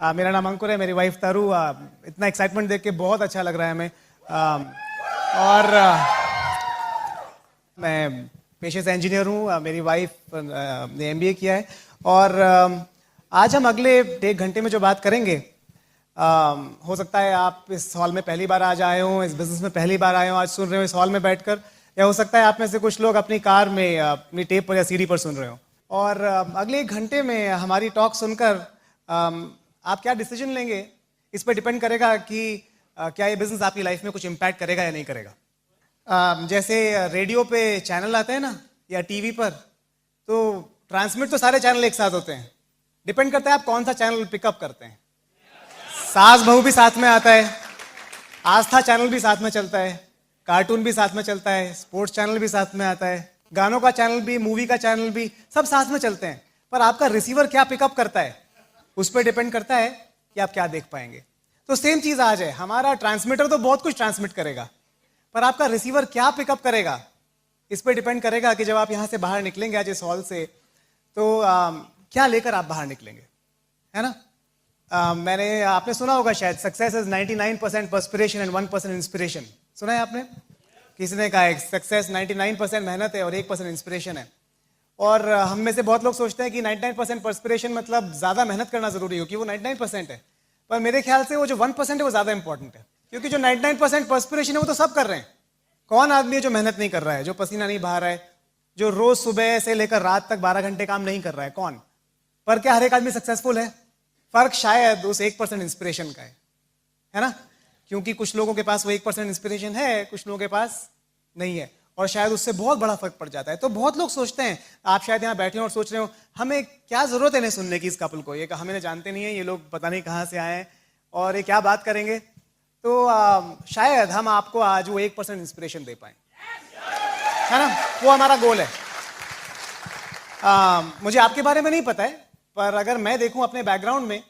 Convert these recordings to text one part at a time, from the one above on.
मेरा नाम अंकुर है, मेरी वाइफ तारू। इतना एक्साइटमेंट देख के बहुत अच्छा लग रहा है हमें। और मैं पेशे से इंजीनियर हूँ। मेरी वाइफ ने एमबीए किया है। और आज हम अगले 1 घंटे में जो बात करेंगे, हो सकता है आप इस हॉल में पहली बार आज आए हों, इस बिजनेस में पहली बार आए हों, आज सुन रहे हो इस हॉल में बैठकर, या हो सकता है आप में से कुछ लोग अपनी कार में, अपनी टेप पर या सीडी पर सुन रहे हो। और अगले 1 घंटे में हमारी टॉक सुनकर आप क्या डिसीजन लेंगे, इस पर डिपेंड करेगा कि क्या ये बिजनेस आपकी लाइफ में कुछ इम्पैक्ट करेगा या नहीं करेगा। जैसे रेडियो पे चैनल आते हैं ना, या टीवी पर, तो ट्रांसमिट तो सारे चैनल एक साथ होते हैं। डिपेंड करता है आप कौन सा चैनल पिकअप करते हैं। सास बहू भी साथ में आता है, आस्था चैनल भी साथ में चलता है, कार्टून भी साथ में चलता है, स्पोर्ट्स चैनल भी साथ में आता है, गानों का चैनल भी, मूवी का चैनल भी, सब साथ में चलते हैं। पर आपका रिसीवर क्या पिकअप करता है, उस पर डिपेंड करता है कि आप क्या देख पाएंगे। तो सेम चीज आज है, हमारा ट्रांसमीटर तो बहुत कुछ ट्रांसमिट करेगा, पर आपका रिसीवर क्या पिकअप करेगा, इस पर डिपेंड करेगा कि जब आप यहां से बाहर निकलेंगे आज इस हॉल से, तो क्या लेकर आप बाहर निकलेंगे, है ना। आपने सुना होगा शायद, success is 99% perspiration and 1% inspiration. सुना है आपने? किसी ने कहा है सक्सेस 99% मेहनत है और 1% इंस्पिरेशन है। और हम में से बहुत लोग सोचते हैं कि 99% पर्सपिरेशन मतलब ज्यादा मेहनत करना जरूरी हो, कि वो 99% है। पर मेरे ख्याल से वो जो 1% है वो ज्यादा इंपॉर्टेंट है, क्योंकि जो 99% पर्सपिरेशन है वो तो सब कर रहे हैं। कौन आदमी है जो मेहनत नहीं कर रहा है, जो पसीना नहीं बहा रहा है, जो रोज सुबह से लेकर रात तक 12 घंटे काम नहीं कर रहा है? कौन? पर क्या हर एक आदमी सक्सेसफुल है? फर्क शायद उस 1% इंस्पिरेशन का है ना। क्योंकि कुछ लोगों के पास वो 1% इंस्पिरेशन है, कुछ लोगों के पास नहीं है, और शायद उससे बहुत बड़ा फर्क पड़ जाता है। तो बहुत लोग सोचते हैं, आप शायद यहाँ बैठे हो और सोच रहे हो हमें क्या जरूरत है इन्हें सुनने की, इस कपल को, ये हमें जानते नहीं है, ये लोग पता नहीं कहाँ से आए हैं और ये क्या बात करेंगे। तो शायद हम आपको आज वो 1% इंस्पिरेशन दे पाए, है ना। वो हमारा गोल है। मुझे आपके बारे में नहीं पता है, पर अगर मैं देखूं अपने बैकग्राउंड में,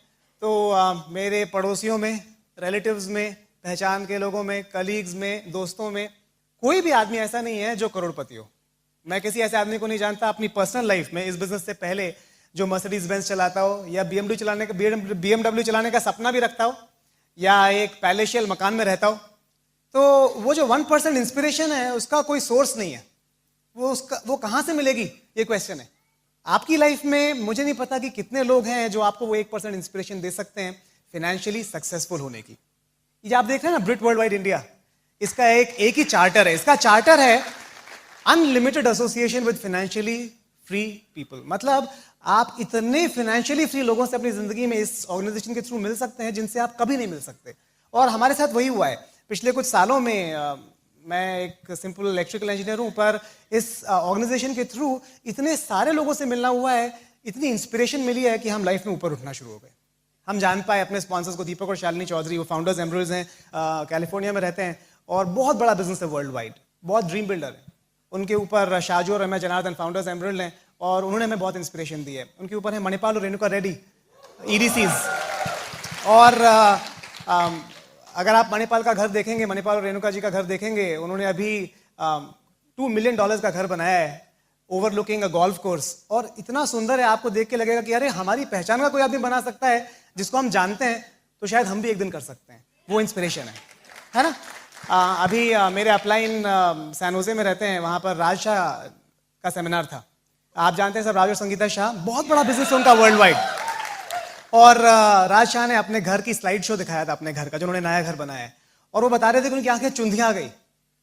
तो मेरे पड़ोसियों में, रिलेटिव्स में, पहचान के लोगों में, कलीग्स में, दोस्तों में, कोई भी आदमी ऐसा नहीं है जो करोड़पति हो। मैं किसी ऐसे आदमी को नहीं जानता अपनी पर्सनल लाइफ में, इस बिजनेस से पहले, जो मर्सिडीज बेंज चलाता हो, या बीएमडब्ल्यू चलाने का सपना भी रखता हो, या एक पैलेशियल मकान में रहता हो। तो वो जो 1% इंस्पिरेशन है, उसका कोई सोर्स नहीं है। वो कहां से मिलेगी, ये क्वेश्चन है। आपकी लाइफ में मुझे नहीं पता कि कितने लोग हैं जो आपको वो 1% इंस्पिरेशन दे सकते हैं फाइनेंशियली सक्सेसफुल होने की। ये आप देख रहे हैं ना, ब्रिट वर्ल्ड वाइड इंडिया, इसका एक ही चार्टर है। इसका चार्टर है unlimited association with financially free people. मतलब आप इतने फाइनेंशियली फ्री लोगों से अपनी जिंदगी में इस ऑर्गेनाइजेशन के थ्रू मिल सकते हैं जिनसे आप कभी नहीं मिल सकते। और हमारे साथ वही हुआ है। पिछले कुछ सालों में मैं एक सिंपल इलेक्ट्रिकल इंजीनियर हूं, पर इस ऑर्गेनाइजेशन के थ्रू इतने सारे लोगों से मिलना हुआ है, इतनी इंस्पिरेशन मिली है कि हम लाइफ में ऊपर उठना शुरू हो गए। हम जान पाए अपने स्पॉन्सर्स को, दीपक और शालिनी चौधरी, वो फाउंडर्स एमरल्ड्स हैं, कैलिफोर्निया में रहते हैं और बहुत बड़ा बिजनेस है वर्ल्ड वाइड, बहुत ड्रीम बिल्डर है। उनके ऊपर शाजू और रम्या जनार्दन फाउंडर्स एमरल्ड हैं, और उन्होंने हमें बहुत इंस्पिरेशन दी है। उनके ऊपर है मणिपाल और रेणुका रेड्डी, ईडीसीज। और अगर आप मणिपाल का घर देखेंगे, मणिपाल और रेणुका जी का घर देखेंगे, उन्होंने अभी $2 मिलियन का घर बनाया है, ओवरलुकिंग अ गोल्फ कोर्स। और इतना सुंदर है, आपको देख के लगेगा कि अरे हमारी पहचान का कोई आदमी बना सकता है जिसको हम जानते हैं, तो शायद हम भी एक दिन कर सकते हैं। वो इंस्पिरेशन है ना। अभी मेरे अपलाइन सैन होजे में रहते हैं, वहां पर राज शाह का सेमिनार था। आप जानते हैं सब, राज और संगीता शाह, बहुत बड़ा बिजनेस है उनका वर्ल्ड वाइड। और राज शाह ने अपने घर की स्लाइड शो दिखाया था, अपने घर का, जो उन्होंने नया घर बनाया है। और वो बता रहे थे कि उनकी आंखें चुंधिया गई।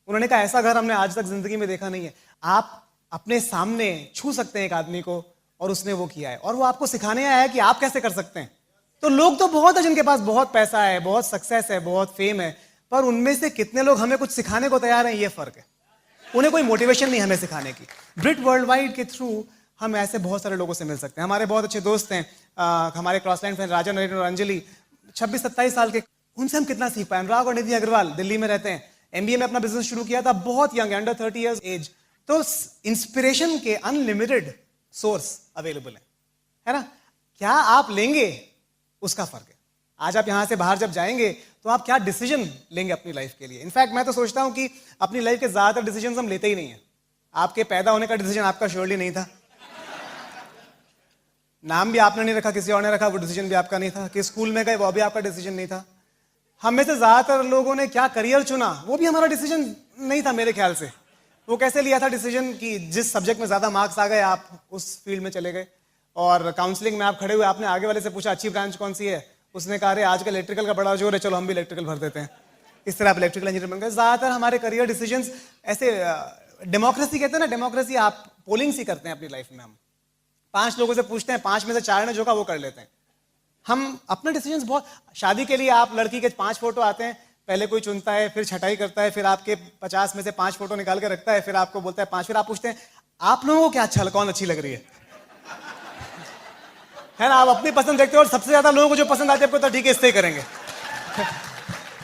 उन्होंने कहा ऐसा घर हमने आज तक जिंदगी में देखा नहीं है। आप अपने सामने छू सकते हैं एक आदमी को, और उसने वो किया है, और वो आपको सिखाने आया है कि आप कैसे कर सकते हैं। तो लोग तो बहुत है जिनके पास बहुत पैसा है, बहुत सक्सेस है, बहुत फेम है, पर उनमें से कितने लोग हमें कुछ सिखाने को तैयार हैं, ये फर्क है। उन्हें कोई मोटिवेशन नहीं हमें सिखाने की। ब्रिट वर्ल्ड वाइड के थ्रू हम ऐसे बहुत सारे लोगों से मिल सकते हैं। हमारे बहुत अच्छे दोस्त हैं, हमारे क्रॉसलाइन फ्रेंड राजा, नरेंद्र और अंजलि, 26-27 साल के। उनसे हम कितना सीख पाए। अनुराग और निधि अग्रवाल दिल्ली में रहते हैं, एमबीए में अपना बिजनेस शुरू किया था, बहुत यंग, अंडर 30 इयर्स एज। तो इंस्पिरेशन के अनलिमिटेड सोर्स अवेलेबल है ना। क्या आप लेंगे, उसका फर्क है। आज आप यहां से बाहर जब जाएंगे तो आप क्या डिसीजन लेंगे अपनी लाइफ के लिए। इनफैक्ट मैं तो सोचता हूं कि अपनी लाइफ के ज्यादातर डिसीजन हम लेते ही नहीं है। आपके पैदा होने का डिसीजन आपका श्योरली नहीं था, नाम भी आपने नहीं रखा, किसी और ने रखा, वो डिसीजन भी आपका नहीं था। कि स्कूल में गए, वो भी आपका डिसीजन नहीं था। हम में से ज्यादातर लोगों ने क्या करियर चुना, वो भी हमारा डिसीजन नहीं था मेरे ख्याल से। वो कैसे लिया था डिसीजन कि जिस सब्जेक्ट में ज्यादा मार्क्स आ गए आप उस फील्ड में चले गए। और काउंसलिंग में आप खड़े हुए, आपने आगे वाले से पूछा अच्छी ब्रांच कौन सी है, उसने कहा अरे आजकल इलेक्ट्रिकल का बड़ा जोर है, चलो हम भी इलेक्ट्रिकल भर देते हैं। इस तरह आप इलेक्ट्रिकल इंजीनियर बन गए। ज्यादातर हमारे करियर डिसीजंस ऐसे, डेमोक्रेसी कहते हैं ना, डेमोक्रेसी आप पोलिंग सी करते हैं अपनी लाइफ में। हम 5 लोगों से पूछते हैं, 5 में से 4 ने जो कहा वो कर लेते हैं। हम अपने डिसीजंस बहुत, शादी के लिए आप लड़की के 5 फोटो आते हैं, पहले कोई चुनता है, फिर छटाई करता है, फिर आपके 50 में से 5 फोटो निकाल के रखता है, फिर आपको बोलता है 5। फिर आप पूछते हैं आप लोगों को क्या अच्छा, कौन अच्छी लग रही है ना। आप अपनी पसंद देखते हो और सबसे ज्यादा लोगों को जो पसंद आती है आपको, तो ठीक है इससे ही करेंगे।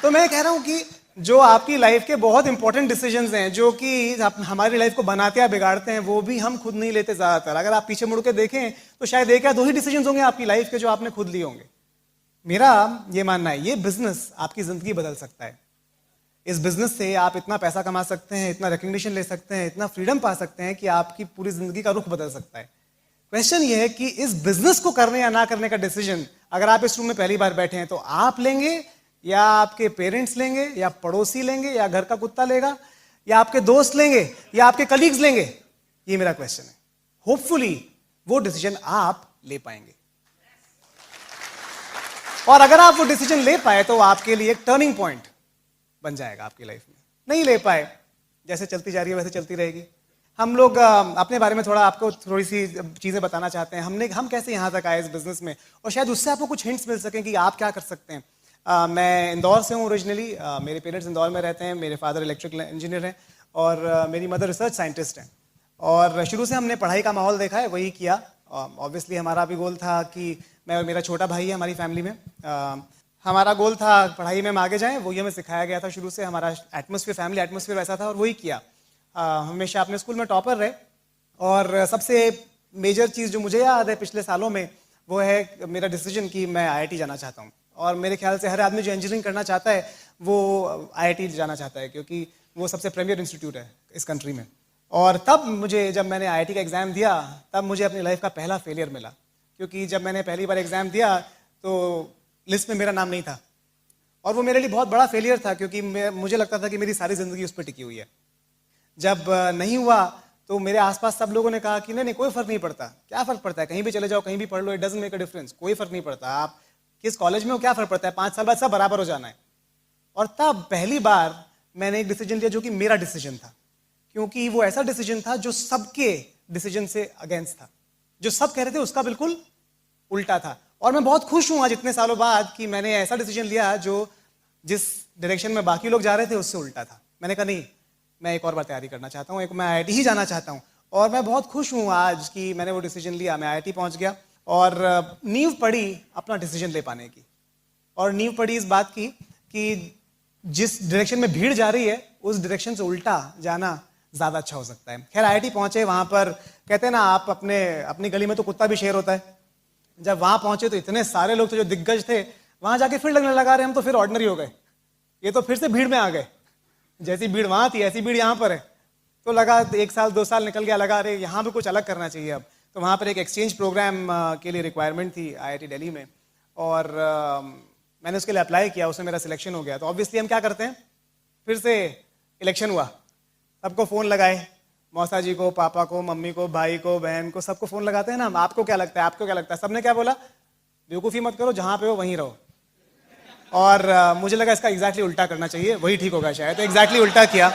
तो मैं कह रहा हूं कि जो आपकी लाइफ के बहुत इंपॉर्टेंट डिसीजंस हैं, जो कि हमारी लाइफ को बनाते या बिगाड़ते हैं, वो भी हम खुद नहीं लेते ज्यादातर। अगर आप पीछे मुड़ के देखें तो शायद 1 या 2 ही डिसीजंस होंगे आपकी लाइफ के जो आपने खुद लिए होंगे। मेरा ये मानना है ये बिजनेस आपकी जिंदगी बदल सकता है। इस बिजनेस से आप इतना पैसा कमा सकते हैं, इतना रिकग्निशन ले सकते हैं, इतना फ्रीडम पा सकते हैं कि आपकी पूरी जिंदगी का रुख बदल सकता है। क्वेश्चन ये है कि इस बिजनेस को करने या ना करने का डिसीजन, अगर आप इस रूम में पहली बार बैठे हैं, तो आप लेंगे या आपके पेरेंट्स लेंगे या पड़ोसी लेंगे या घर का कुत्ता लेगा या आपके दोस्त लेंगे या आपके कलीग्स लेंगे, ये मेरा क्वेश्चन है। होपफुली वो डिसीजन आप ले पाएंगे, और अगर आप वो डिसीजन ले पाए तो आपके लिए एक टर्निंग पॉइंट बन जाएगा आपकी लाइफ में। नहीं ले पाए, जैसे चलती जा रही है वैसे चलती रहेगी। हम लोग अपने बारे में थोड़ा आपको थोड़ी सी चीजें बताना चाहते हैं। हम कैसे यहां तक आए इस बिजनेस में, और शायद उससे आपको कुछ हिंट्स मिल सकें कि आप क्या कर सकते हैं। मैं इंदौर से हूँ ओरिजिनली। मेरे पेरेंट्स इंदौर में रहते हैं। मेरे फादर इलेक्ट्रिकल इंजीनियर हैं और मेरी मदर रिसर्च साइंटिस्ट हैं। और शुरू से हमने पढ़ाई का माहौल देखा है, वही किया। ऑब्वियसली हमारा भी गोल था कि मैं और मेरा छोटा भाई है हमारी फैमिली में, हमारा गोल था पढ़ाई में हम आगे जाएं। वही हमें सिखाया गया था शुरू से। हमारा एटमॉस्फेयर, फैमिली एटमॉस्फेयर वैसा था और वही किया। हमेशा अपने स्कूल में टॉपर रहे। और सबसे मेजर चीज़ जो मुझे याद है पिछले सालों में, वो है मेरा डिसीजन कि मैं IIT जाना चाहता हूँ। और मेरे ख्याल से हर आदमी जो इंजीनियरिंग करना चाहता है वो IIT जाना चाहता है, क्योंकि वो सबसे प्रीमियर इंस्टीट्यूट है इस कंट्री में। और तब मुझे, जब मैंने IIT का एग्ज़ाम दिया, तब मुझे अपनी लाइफ का पहला फेलियर मिला। क्योंकि जब मैंने पहली बार एग्ज़ाम दिया तो लिस्ट में मेरा नाम नहीं था, और वो मेरे लिए बहुत बड़ा फेलियर था, क्योंकि मुझे लगता था कि मेरी सारी ज़िंदगी उस पर टिकी हुई है। जब नहीं हुआ तो मेरे आसपास सब लोगों ने कहा कि नहीं कोई फ़र्क नहीं पड़ता, क्या फ़र्क पड़ता है, कहीं भी चले जाओ, कहीं भी पढ़ लो, it doesn't make a difference, कोई फ़र्क नहीं पड़ता, आप किस कॉलेज में हो क्या फ़र्क पड़ता है, 5 साल बाद सब बराबर हो जाना है। और तब पहली बार मैंने एक डिसीजन लिया जो कि मेरा डिसीजन था, क्योंकि वो ऐसा डिसीजन था जो सबके डिसीजन से अगेंस्ट था। जो सब कह रहे थे उसका बिल्कुल उल्टा था। और मैं बहुत खुश हूं आज इतने सालों बाद कि मैंने ऐसा डिसीजन लिया जो जिस डायरेक्शन में बाकी लोग जा रहे थे उससे उल्टा था। मैंने कहा नहीं, मैं एक और बार तैयारी करना चाहता हूँ, मैं IIT ही जाना चाहता हूँ। और मैं बहुत खुश हूँ आज कि मैंने वो डिसीजन लिया, मैं IIT पहुँच गया और नींव पड़ी अपना डिसीजन ले पाने की। और नींव पड़ी इस बात की कि जिस डायरेक्शन में भीड़ जा रही है उस डायरेक्शन से उल्टा जाना ज़्यादा अच्छा हो सकता है। खैर IIT पहुँचे, वहाँ पर कहते हैं ना, आप अपनी गली में तो कुत्ता भी शेर होता है। जब वहाँ पहुँचे तो इतने सारे लोग थे जो दिग्गज थे, वहाँ जाके फिर लगने लगा रहे हम तो फिर ऑर्डिनरी हो गए, ये तो फिर से भीड़ में आ गए। जैसी भीड़ वहाँ थी ऐसी भीड़ यहाँ पर है। तो लगा 1 साल 2 साल निकल गया, लगा रहे यहाँ भी कुछ अलग करना चाहिए अब। तो वहाँ पर एक एक्सचेंज प्रोग्राम के लिए रिक्वायरमेंट थी IIT दिल्ली में, और मैंने उसके लिए अप्लाई किया, उसमें मेरा सिलेक्शन हो गया। तो ऑब्वियसली हम क्या करते हैं, फिर से इलेक्शन हुआ, सबको फ़ोन लगाए, मौसा जी को, पापा को, मम्मी को, भाई को, बहन को, सबको फ़ोन लगाते हैं ना, आपको क्या लगता है, आपको क्या लगता है। सबने क्या बोला, बेवकूफ़ी मत करो, जहाँ पे हो वहीं रहो। और मुझे लगा इसका एग्जैक्टली उल्टा करना चाहिए, वही ठीक होगा शायद, तो एग्जैक्टली उल्टा किया।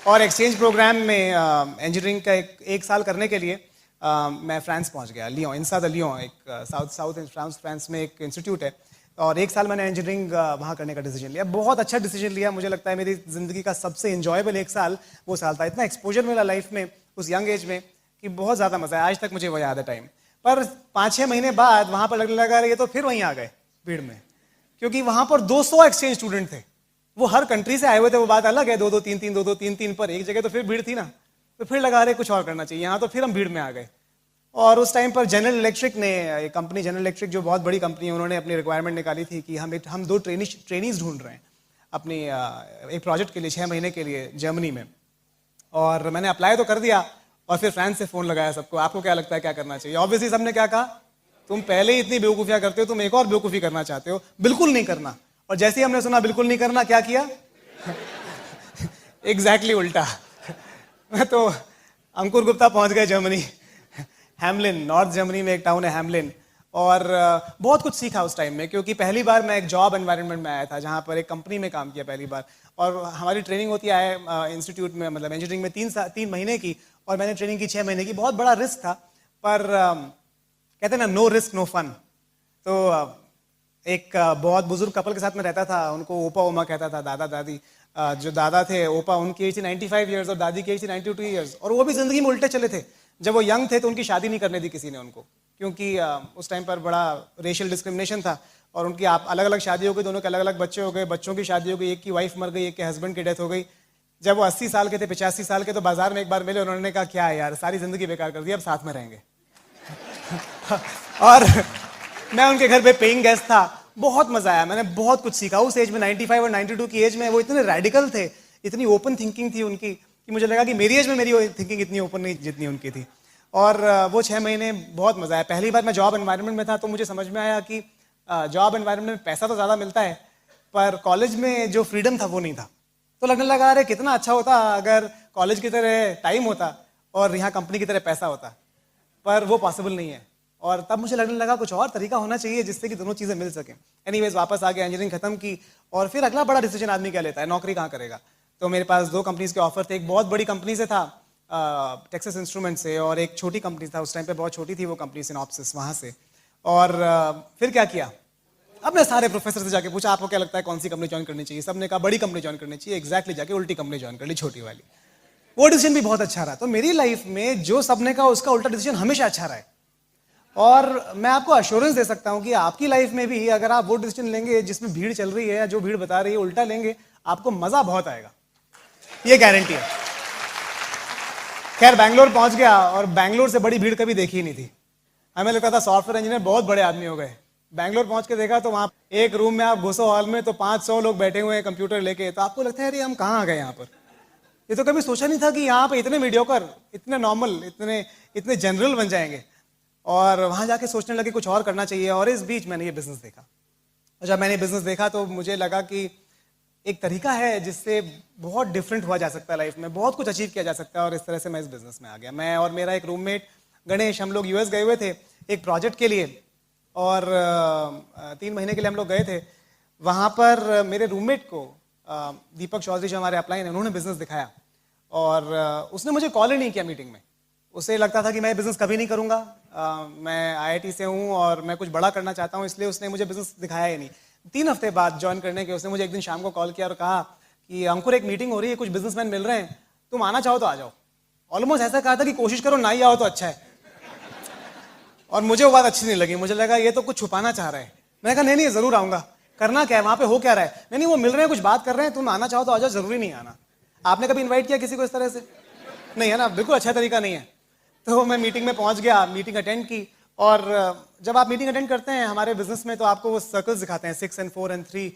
और एक्सचेंज प्रोग्राम में इंजीनियरिंग का एक साल करने के लिए मैं फ्रांस पहुंच गया, लियों, इंसा द लियों, एक साउथ फ्रांस में एक इंस्टीट्यूट है। और 1 साल मैंने इंजीनियरिंग वहाँ करने का डिसीजन लिया। बहुत अच्छा डिसीजन लिया, मुझे लगता है मेरी ज़िंदगी का सबसे इंजॉयबल 1 साल वो साल था। इतना एक्सपोजर मिला लाइफ में उस यंग एज में कि बहुत ज़्यादा मज़ा आया, आज तक मुझे वो याद है टाइम। पर 5-6 महीने बाद वहाँ पर लगने लगा ये तो फिर वहीं आ गए भीड़ में, क्योंकि वहाँ पर 200 एक्सचेंज स्टूडेंट थे, वो हर कंट्री से आए हुए थे, वो बात अलग है, 2-2 3-3 2-2 3-3 पर एक जगह तो फिर भीड़ थी ना, तो फिर लगा रहे कुछ और करना चाहिए यहाँ, तो फिर हम भीड़ में आ गए। और उस टाइम पर जनरल इलेक्ट्रिक ने, एक कंपनी जनरल इलेक्ट्रिक जो बहुत बड़ी कंपनी है, उन्होंने अपनी रिक्वायरमेंट निकाली थी कि हम 2 ट्रेनीज ढूंढ रहे हैं अपनी एक प्रोजेक्ट के लिए 6 महीने के लिए जर्मनी में। और मैंने अप्लाई तो कर दिया, और फिर फ्रांस से फोन लगाया सबको, आपको क्या लगता है क्या करना चाहिए? ऑब्वियसली सबने क्या कहा, तुम पहले ही इतनी बेवकूफियां करते हो, तुम एक और बेवकूफी करना चाहते हो, बिल्कुल नहीं करना। और जैसे ही हमने सुना बिल्कुल नहीं करना, क्या किया? एग्जैक्टली उल्टा। मैं तो अंकुर गुप्ता पहुंच गए जर्मनी, हैमलिन, नॉर्थ जर्मनी में एक टाउन है हैमलिन। और बहुत कुछ सीखा उस टाइम में, क्योंकि पहली बार मैं एक जॉब एनवायरनमेंट में आया था जहाँ पर एक कंपनी में काम किया पहली बार। और हमारी ट्रेनिंग होती है इंस्टीट्यूट में, मतलब इंजीनियरिंग में 3 महीने की, और मैंने ट्रेनिंग की 6 महीने की। बहुत बड़ा रिस्क था, पर कहते हैं ना, नो रिस्क नो फन। तो एक बहुत बुजुर्ग कपल के साथ में रहता था, उनको ओपा ओमा कहता था, दादा दादी। जो दादा थे ओपा, उनकी एज थी 95 ईयर्स और दादी की एज थी 92 ईयर्स। और वो भी जिंदगी में उल्टे चले थे। जब वो यंग थे तो उनकी शादी नहीं करने दी किसी ने उनको, क्योंकि उस टाइम पर बड़ा रेशियल डिस्क्रिमिनेशन था। और उनकी आप अलग अलग शादी हो गई, दोनों के अलग अलग बच्चे हो गए, बच्चों की शादी हो गई, एक की वाइफ मर गई, एक के हस्बैंड की डेथ हो गई। जब वो 80 साल के थे, 85 साल के, तो बाजार में एक बार मिले, उन्होंने कहा क्या है यार, सारी जिंदगी बेकार कर दी, अब साथ में रहेंगे। और मैं उनके घर पे पेइंग गेस्ट था। बहुत मजा आया, मैंने बहुत कुछ सीखा उस एज में। 95 और 92 की एज में वो इतने रेडिकल थे, इतनी ओपन थिंकिंग थी उनकी, कि मुझे लगा कि मेरी एज में मेरी थिंकिंग इतनी ओपन नहीं जितनी उनकी थी। और वो 6 महीने बहुत मजा आया। पहली बार मैं जॉब एनवायरनमेंट में था, तो मुझे समझ में आया कि जॉब एनवायरनमेंट में पैसा तो ज़्यादा मिलता है, पर कॉलेज में जो फ्रीडम था वो नहीं था। तो लगने लगा अरे कितना अच्छा होता अगर कॉलेज की तरह टाइम होता और यहाँ कंपनी की तरह पैसा होता, पर वो पॉसिबल नहीं है। और तब मुझे लगने लगा कुछ और तरीका होना चाहिए जिससे कि दोनों चीज़ें मिल सकें। एनीवेज वापस आ गया, इंजीनियरिंग खत्म की, और फिर अगला बड़ा डिसीजन आदमी क्या लेता है, नौकरी कहाँ करेगा। तो मेरे पास 2 कंपनीज के ऑफर थे। एक बहुत बड़ी कंपनी से था, टेक्सास इंस्ट्रूमेंट से, और एक छोटी कंपनी था, उस टाइम पे बहुत छोटी थी वो कंपनी, सिनॉप्सिस, वहाँ से। और फिर क्या किया, अब मैं सारे प्रोफेसर से जाके पूछा आपको क्या लगता है कौन सी कंपनी ज्वाइन करनी चाहिए। सबने कहा बड़ी कंपनी ज्वाइन करनी चाहिए। एग्जैक्टली जाके उल्टी कंपनी ज्वाइन कर ली, छोटी वाली। वो डिसीजन भी बहुत अच्छा रहा। तो मेरी लाइफ में जो सबने कहा उसका उल्टा डिसीजन हमेशा अच्छा रहा है। और मैं आपको अश्योरेंस दे सकता हूं कि आपकी लाइफ में भी अगर आप वो डिसीजन लेंगे जिसमें भीड़ चल रही है या जो भीड़ बता रही है उल्टा लेंगे, आपको मजा बहुत आएगा, ये गारंटी है। खैर बैंगलोर पहुंच गया, और बैंगलोर से बड़ी भीड़ कभी देखी ही नहीं थी। हमें लगता था सॉफ्टवेयर इंजीनियर बहुत बड़े आदमी हो गए। बैंगलोर पहुंच के देखा तो वहां एक रूम में आप घुसो हॉल में, तो 500 लोग बैठे हुए हैं कंप्यूटर लेके। तो आपको लगता है अरे हम कहाँ आ गए यहाँ पर। ये तो कभी सोचा नहीं था कि यहाँ पे इतने मीडियोकर, इतने नॉर्मल, इतने जनरल बन जाएंगे। और वहां जाके सोचने लगे कुछ और करना चाहिए। और इस बीच मैंने ये बिजनेस देखा, और जब मैंने बिजनेस देखा तो मुझे लगा कि एक तरीका है जिससे बहुत डिफरेंट हुआ जा सकता है लाइफ में, बहुत कुछ अचीव किया जा सकता है। और इस तरह से मैं इस बिजनेस में आ गया। मैं और मेरा एक रूममेट गणेश, हम लोग यूएस गए हुए थे एक प्रोजेक्ट के लिए, और 3 महीने के लिए हम लोग गए थे। वहाँ पर मेरे रूममेट को दीपक चौधरी जो हमारे अपलाइन है, उन्होंने बिजनेस दिखाया। और उसने मुझे कॉल ही नहीं किया मीटिंग में। उसे लगता था कि मैं बिजनेस कभी नहीं करूँगा, मैं आईआईटी से हूँ और मैं कुछ बड़ा करना चाहता हूँ, इसलिए उसने मुझे बिजनेस दिखाया ही नहीं। 3 हफ्ते बाद ज्वाइन करने के उसने मुझे एक दिन शाम को कॉल किया और कहा कि अंकुर एक मीटिंग हो रही है, कुछ बिजनेसमैन मिल रहे हैं, तुम आना चाहो तो आ जाओ। ऑलमोस्ट ऐसा कहा था कि कोशिश करो ना ही आओ तो अच्छा है। और मुझे वो बात अच्छी नहीं लगी, मुझे लगा ये तो कुछ छुपाना चाह रहा है। मैंने कहा नहीं नहीं जरूर आऊंगा, करना क्या है वहां पे, हो क्या रहा है। नहीं वो मिल रहे हैं, कुछ बात कर रहे हैं, तुम आना चाहो तो आ जाओ, जरूरी नहीं आना। आपने कभी इन्वाइट किया किसी को इस तरह से? नहीं है ना, बिल्कुल अच्छा तरीका नहीं है। तो मैं मीटिंग में पहुंच गया, मीटिंग अटेंड की। और जब आप मीटिंग अटेंड करते हैं हमारे बिजनेस में, तो आपको वो सर्कल्स दिखाते हैं 6 and 4 and 3।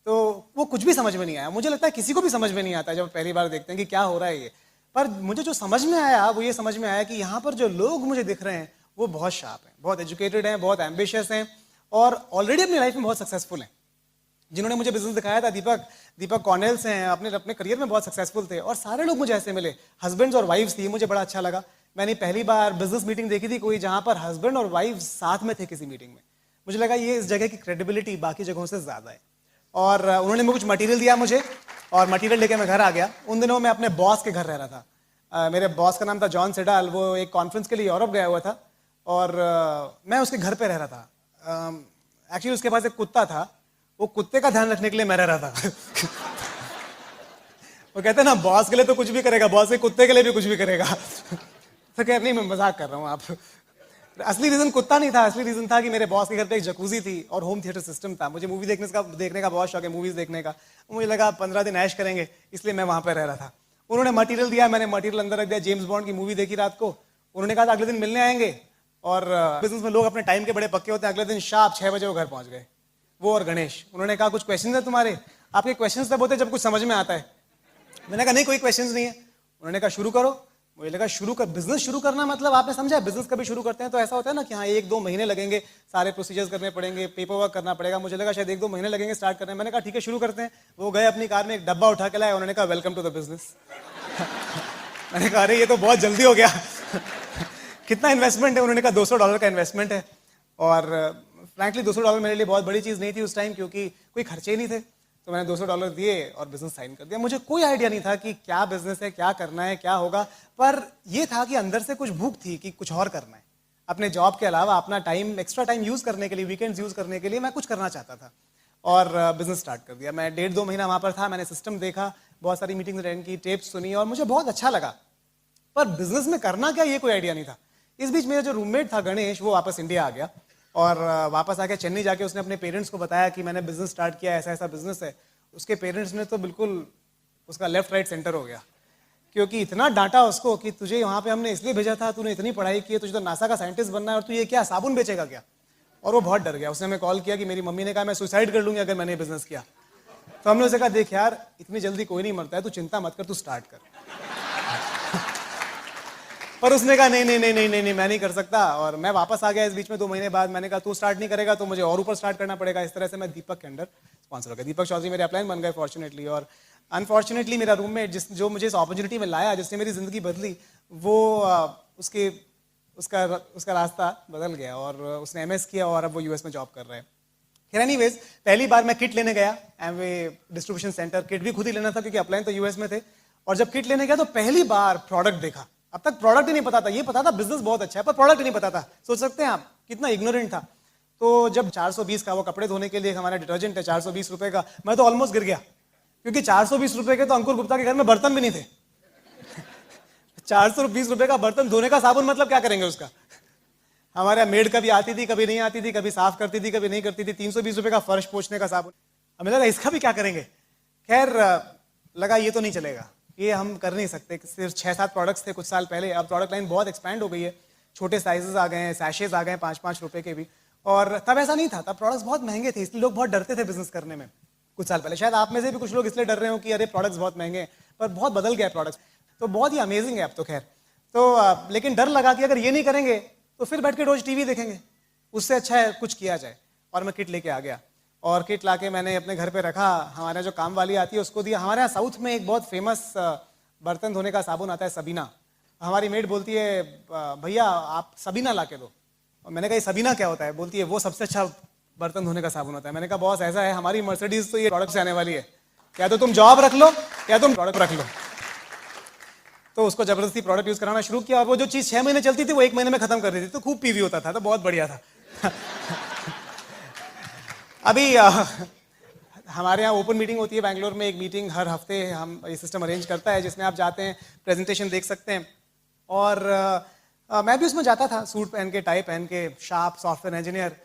तो वो कुछ भी समझ में नहीं आया। मुझे लगता है किसी को भी समझ में नहीं आता जब पहली बार देखते हैं कि क्या हो रहा है ये। पर मुझे जो समझ में आया वो ये समझ में आया कि यहाँ पर जो लोग मुझे दिख रहे हैं वो बहुत शार्प हैं, बहुत एजुकेटेड हैं, बहुत एम्बिशियस हैं, और ऑलरेडी अपनी लाइफ में बहुत सक्सेसफुल हैं। जिन्होंने मुझे बिजनेस दिखाया था, दीपक कॉर्नेल्स हैं, अपने करियर में बहुत सक्सेसफुल थे। और सारे लोग मुझे ऐसे मिले, हस्बैंड्स और वाइफ्स थी, मुझे बड़ा अच्छा लगा। मैंने पहली बार बिजनेस मीटिंग देखी थी कोई जहां पर हस्बैंड और वाइफ साथ में थे किसी मीटिंग में। मुझे लगा ये इस जगह की क्रेडिबिलिटी बाकी जगहों से ज्यादा है। और उन्होंने मुझे कुछ मटेरियल दिया मुझे, और मटेरियल लेके मैं घर आ गया। उन दिनों मैं अपने बॉस के घर रह रहा था। मेरे बॉस का नाम था जॉन सेडाल, वो एक कॉन्फ्रेंस के लिए यूरोप गया हुआ था, और मैं उसके घर पे रह रहा था। एक्चुअली उसके पास एक कुत्ता था, वो कुत्ते का ध्यान रखने के लिए मैं रह रहा था। वो कहते हैं ना बॉस के लिए तो कुछ भी करेगा, बॉस के कुत्ते के लिए भी कुछ भी करेगा। तो कह नहीं मैं मजाक कर रहा हूँ आप। असली रीजन कुत्ता नहीं था, असली रीजन था कि मेरे बॉस के घर पे एक जकूजी थी और होम थिएटर सिस्टम था। मुझे मूवी देखने का बहुत शौक है, मूवीज देखने का। मुझे लगा 15 दिन ऐश करेंगे, इसलिए मैं वहां पर रह रहा था। उन्होंने मटेरियल दिया, मैंने मटेरियल अंदर रख दिया, जेम्स बॉन्ड की मूवी देखी रात को। उन्होंने कहा था अगले दिन मिलने आएंगे, और बिजनेस में लोग अपने टाइम के बड़े पक्के होते हैं। अगले दिन शार्प 6 बजे वो घर पहुंच गए, वो और गणेश। उन्होंने कहा कुछ क्वेश्चन है तुम्हारे? आपके क्वेश्चन तब होते जब कुछ समझ में आता है। मैंने कहा नहीं कोई क्वेश्चन नहीं है। उन्होंने कहा शुरू करो। मुझे लगा बिजनेस शुरू करना मतलब आपने समझा, बिजनेस कभी शुरू करते हैं तो ऐसा होता है ना कि हाँ 1-2 महीने लगेंगे, सारे प्रोसीजर्स करने पड़ेंगे, पेपर वर्क करना पड़ेगा। मुझे लगा शायद 1-2 महीने लगेंगे स्टार्ट करने में। मैंने कहा ठीक है शुरू करते हैं। वो गए अपनी कार में एक डब्बा उठा के लाए, उन्होंने कहा वेलकम टू द बिजनेस। मैंने कहा अरे ये तो बहुत जल्दी हो गया। कितना इन्वेस्टमेंट है? उन्होंने कहा $200 का इन्वेस्टमेंट है। और फ्रैंकली $200 मेरे लिए बहुत बड़ी चीज़ नहीं थी उस टाइम, क्योंकि कोई खर्चे ही नहीं थे। तो मैंने $200 दिए और बिजनेस साइन कर दिया। मुझे कोई आइडिया नहीं था कि क्या बिजनेस है, क्या करना है, क्या होगा, पर यह था कि अंदर से कुछ भूख थी कि कुछ और करना है। अपने जॉब के अलावा अपना टाइम, एक्स्ट्रा टाइम यूज करने के लिए, वीकेंड्स यूज करने के लिए मैं कुछ करना चाहता था और बिजनेस स्टार्ट कर दिया। मैं 1.5-2 महीना वहां पर था। मैंने सिस्टम देखा, बहुत सारी मीटिंग्स अटेंड की, टेप्स सुनी और मुझे बहुत अच्छा लगा, पर बिजनेस में करना क्या ये कोई आइडिया नहीं था। इस बीच मेरा जो रूममेट था गणेश, वो वापस इंडिया आ गया और वापस आके चेन्नई जाके उसने अपने पेरेंट्स को बताया कि मैंने बिजनेस स्टार्ट किया, ऐसा ऐसा बिजनेस है। उसके पेरेंट्स ने तो बिल्कुल उसका लेफ्ट राइट सेंटर हो गया, क्योंकि इतना डांटा उसको कि तुझे वहां पे हमने इसलिए भेजा था, तूने इतनी पढ़ाई की है, तुझे तो नासा का साइंटिस्ट बनना है और तू ये क्या साबुन बेचेगा क्या? और वो बहुत डर गया। उसने हमें कॉल किया कि मेरी मम्मी ने कहा मैं सुसाइड कर लूंगी अगर मैंने बिजनेस किया। तो हमने उसे कहा देख यार, इतनी जल्दी कोई नहीं मरता है, तू चिंता मत कर, तू स्टार्ट कर। पर उसने कहा नहीं नहीं नहीं नहीं नहीं नहीं, मैं नहीं कर सकता। और मैं वापस आ गया इस बीच में 2 महीने बाद। मैंने कहा तू स्टार्ट नहीं करेगा तो मुझे और ऊपर स्टार्ट करना पड़ेगा। इस तरह से मैं दीपक के अंडर स्पॉन्सर हो गया। दीपक चौधरी मेरे अपलाइन बन गए फॉर्चुनेटली। और अनफॉर्चुनेटली मेरा रूममेट जो मुझे इस अपॉर्चुनिटी में लाया, जिसने मेरी जिंदगी बदली, वो उसका रास्ता बदल गया और उसने एमएस किया और अब वो यूएस में जॉब कर रहा है। खैर एनीवेज, पहली बार मैं किट लेने गया एमवे डिस्ट्रीब्यूशन सेंटर। किट भी खुद ही लेना था क्योंकि अपलाइन तो यूएस में थे। और जब किट लेने गया तो पहली बार प्रोडक्ट देखा। अब तक प्रोडक्ट ही नहीं पता था, ये पता था बिजनेस बहुत अच्छा है, पर प्रोडक्ट ही नहीं पता था। सोच सकते हैं आप कितना इग्नोरेंट था। तो जब 420 का वो कपड़े धोने के लिए हमारा डिटर्जेंट है 420 रुपए का, मैं तो ऑलमोस्ट गिर गया, क्योंकि 420 रुपए के तो अंकुर गुप्ता के घर में बर्तन भी नहीं थे। 420 रुपए का बर्तन धोने का साबुन मतलब क्या करेंगे उसका? हमारे मेड कभी आती थी, कभी नहीं आती थी, कभी साफ करती थी, कभी नहीं करती थी। 320 रुपए का फर्श पोछने का साबुन, हमें लगा इसका भी क्या करेंगे। खैर लगा ये तो नहीं चलेगा, ये हम कर नहीं सकते। सिर्फ 6-7 प्रोडक्ट्स थे कुछ साल पहले। अब प्रोडक्ट लाइन बहुत एक्सपैंड हो गई है, छोटे साइजेस आ गए हैं, सैशेज आ गए हैं 5-5 रुपए के भी। और तब ऐसा नहीं था, तब प्रोडक्ट्स बहुत महंगे थे, इसलिए लोग बहुत डरते थे बिजनेस करने में कुछ साल पहले। शायद आप में से भी कुछ लोग इसलिए डर रहे हो कि अरे प्रोडक्ट्स बहुत महंगे हैं, पर बहुत बदल गया प्रोडक्ट्स, तो बहुत ही अमेजिंग है अब तो। खैर तो लेकिन डर लगा कि अगर ये नहीं करेंगे तो फिर बैठ के रोज टीवी देखेंगे, उससे अच्छा है कुछ किया जाए। और मैं किट लेके आ गया और किट लाके मैंने अपने घर पे रखा। हमारे जो काम वाली आती है उसको दिया। हमारे यहाँ साउथ में एक बहुत फेमस बर्तन धोने का साबुन आता है, सबीना। हमारी मेड बोलती है भैया आप सबीना ला के दो। और मैंने कहा ये सबीना क्या होता है? बोलती है वो सबसे अच्छा बर्तन धोने का साबुन होता है। मैंने कहा बॉस ऐसा है, हमारी मर्सिडीज तो ये प्रोडक्ट से आने वाली है, या तो तुम जॉब रख लो या तुम प्रोडक्ट रख लो। तो उसको जबरदस्ती प्रोडक्ट यूज कराना शुरू किया और वो जो चीज 6 महीने चलती थी वो 1 महीने में खत्म कर दी थी। तो खूब पीवी होता था, तो बहुत बढ़िया था। अभी हमारे यहाँ ओपन मीटिंग होती है बैंगलोर में, एक मीटिंग हर हफ्ते हम ये सिस्टम अरेंज करता है, जिसमें आप जाते हैं, प्रेजेंटेशन देख सकते हैं। और मैं भी उसमें जाता था, सूट पहन के, टाई पहन के, शार्प सॉफ्टवेयर इंजीनियर।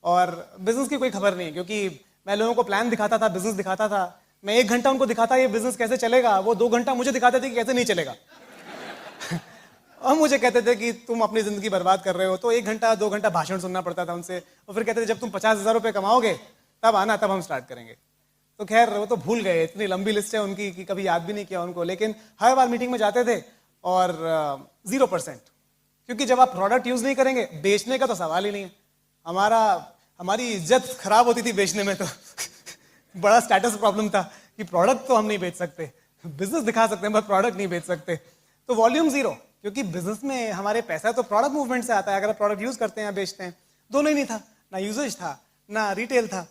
और बिजनेस की कोई खबर नहीं, क्योंकि मैं लोगों को प्लान दिखाता था, बिजनेस दिखाता था। मैं 1 घंटा उनको दिखाता ये बिजनेस कैसे चलेगा, वो 2 घंटा मुझे दिखाते थे कि कैसे नहीं चलेगा। और मुझे कहते थे कि तुम अपनी जिंदगी बर्बाद कर रहे हो। तो 1 घंटा 2 घंटा भाषण सुनना पड़ता था उनसे। और फिर कहते थे जब तुम 50,000 रुपये कमाओगे तब आना, तब हम स्टार्ट करेंगे। तो खैर वो तो भूल गए, इतनी लंबी लिस्ट है उनकी कि कभी याद भी नहीं किया उनको। लेकिन हर बार मीटिंग में जाते थे और 0%, क्योंकि जब आप प्रोडक्ट यूज नहीं करेंगे, बेचने का तो सवाल ही नहीं है। हमारी इज्जत खराब होती थी बेचने में। तो बड़ा स्टेटस प्रॉब्लम था कि प्रोडक्ट तो हम नहीं बेच सकते, बिजनेस दिखा सकते हैं बट प्रोडक्ट नहीं बेच सकते। तो वॉल्यूम 0, क्योंकि बिजनेस में हमारे पैसा तो प्रोडक्ट मूवमेंट से आता है। अगर आप प्रोडक्ट यूज करते हैं, बेचते हैं, दोनों ही नहीं था, ना यूजेज था ना रिटेल था,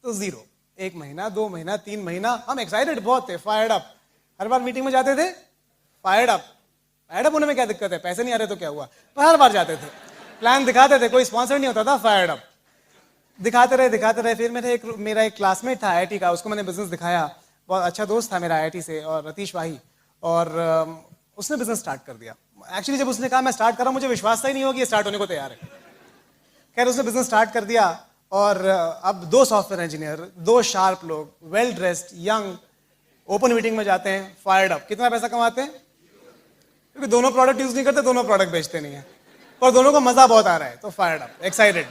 तो 0। 1 महीना, 2 महीना, 3 महीना हम एक्साइटेड बहुत थे, फायर्ड अप। हर बार मीटिंग में जाते थे, फायर्ड अप। फायर्ड अप होने में क्या दिक्कत है, पैसे नहीं आ रहे तो क्या हुआ? पर हर बार जाते थे, प्लान दिखाते थे, कोई स्पॉन्सर नहीं होता था, फायर्ड अप। दिखाते रहे। फिर मेरा एक क्लासमेट था आईआईटी का, उसको मैंने बिजनेस दिखाया। बहुत अच्छा दोस्त था मेरा आईआईटी से, और रतीश वाही। और उसने बिजनेस स्टार्ट कर दिया। एक्चुअली जब उसने कहा मैं स्टार्ट कर रहा हूं, मुझे विश्वास ही नहीं हो कि ये स्टार्ट होने को तैयार है। खैर उसने बिजनेस स्टार्ट कर दिया और अब 2 सॉफ्टवेयर इंजीनियर, 2 शार्प लोग, well dressed, young, open meeting में जाते हैं, फायर्ड अप। कितना पैसा कमाते हैं? क्योंकि दोनों प्रोडक्ट यूज नहीं करते, दोनों प्रोडक्ट बेचते नहीं है, और दोनों को मजा बहुत आ रहा है, तो फायर्ड अप, एक्साइटेड।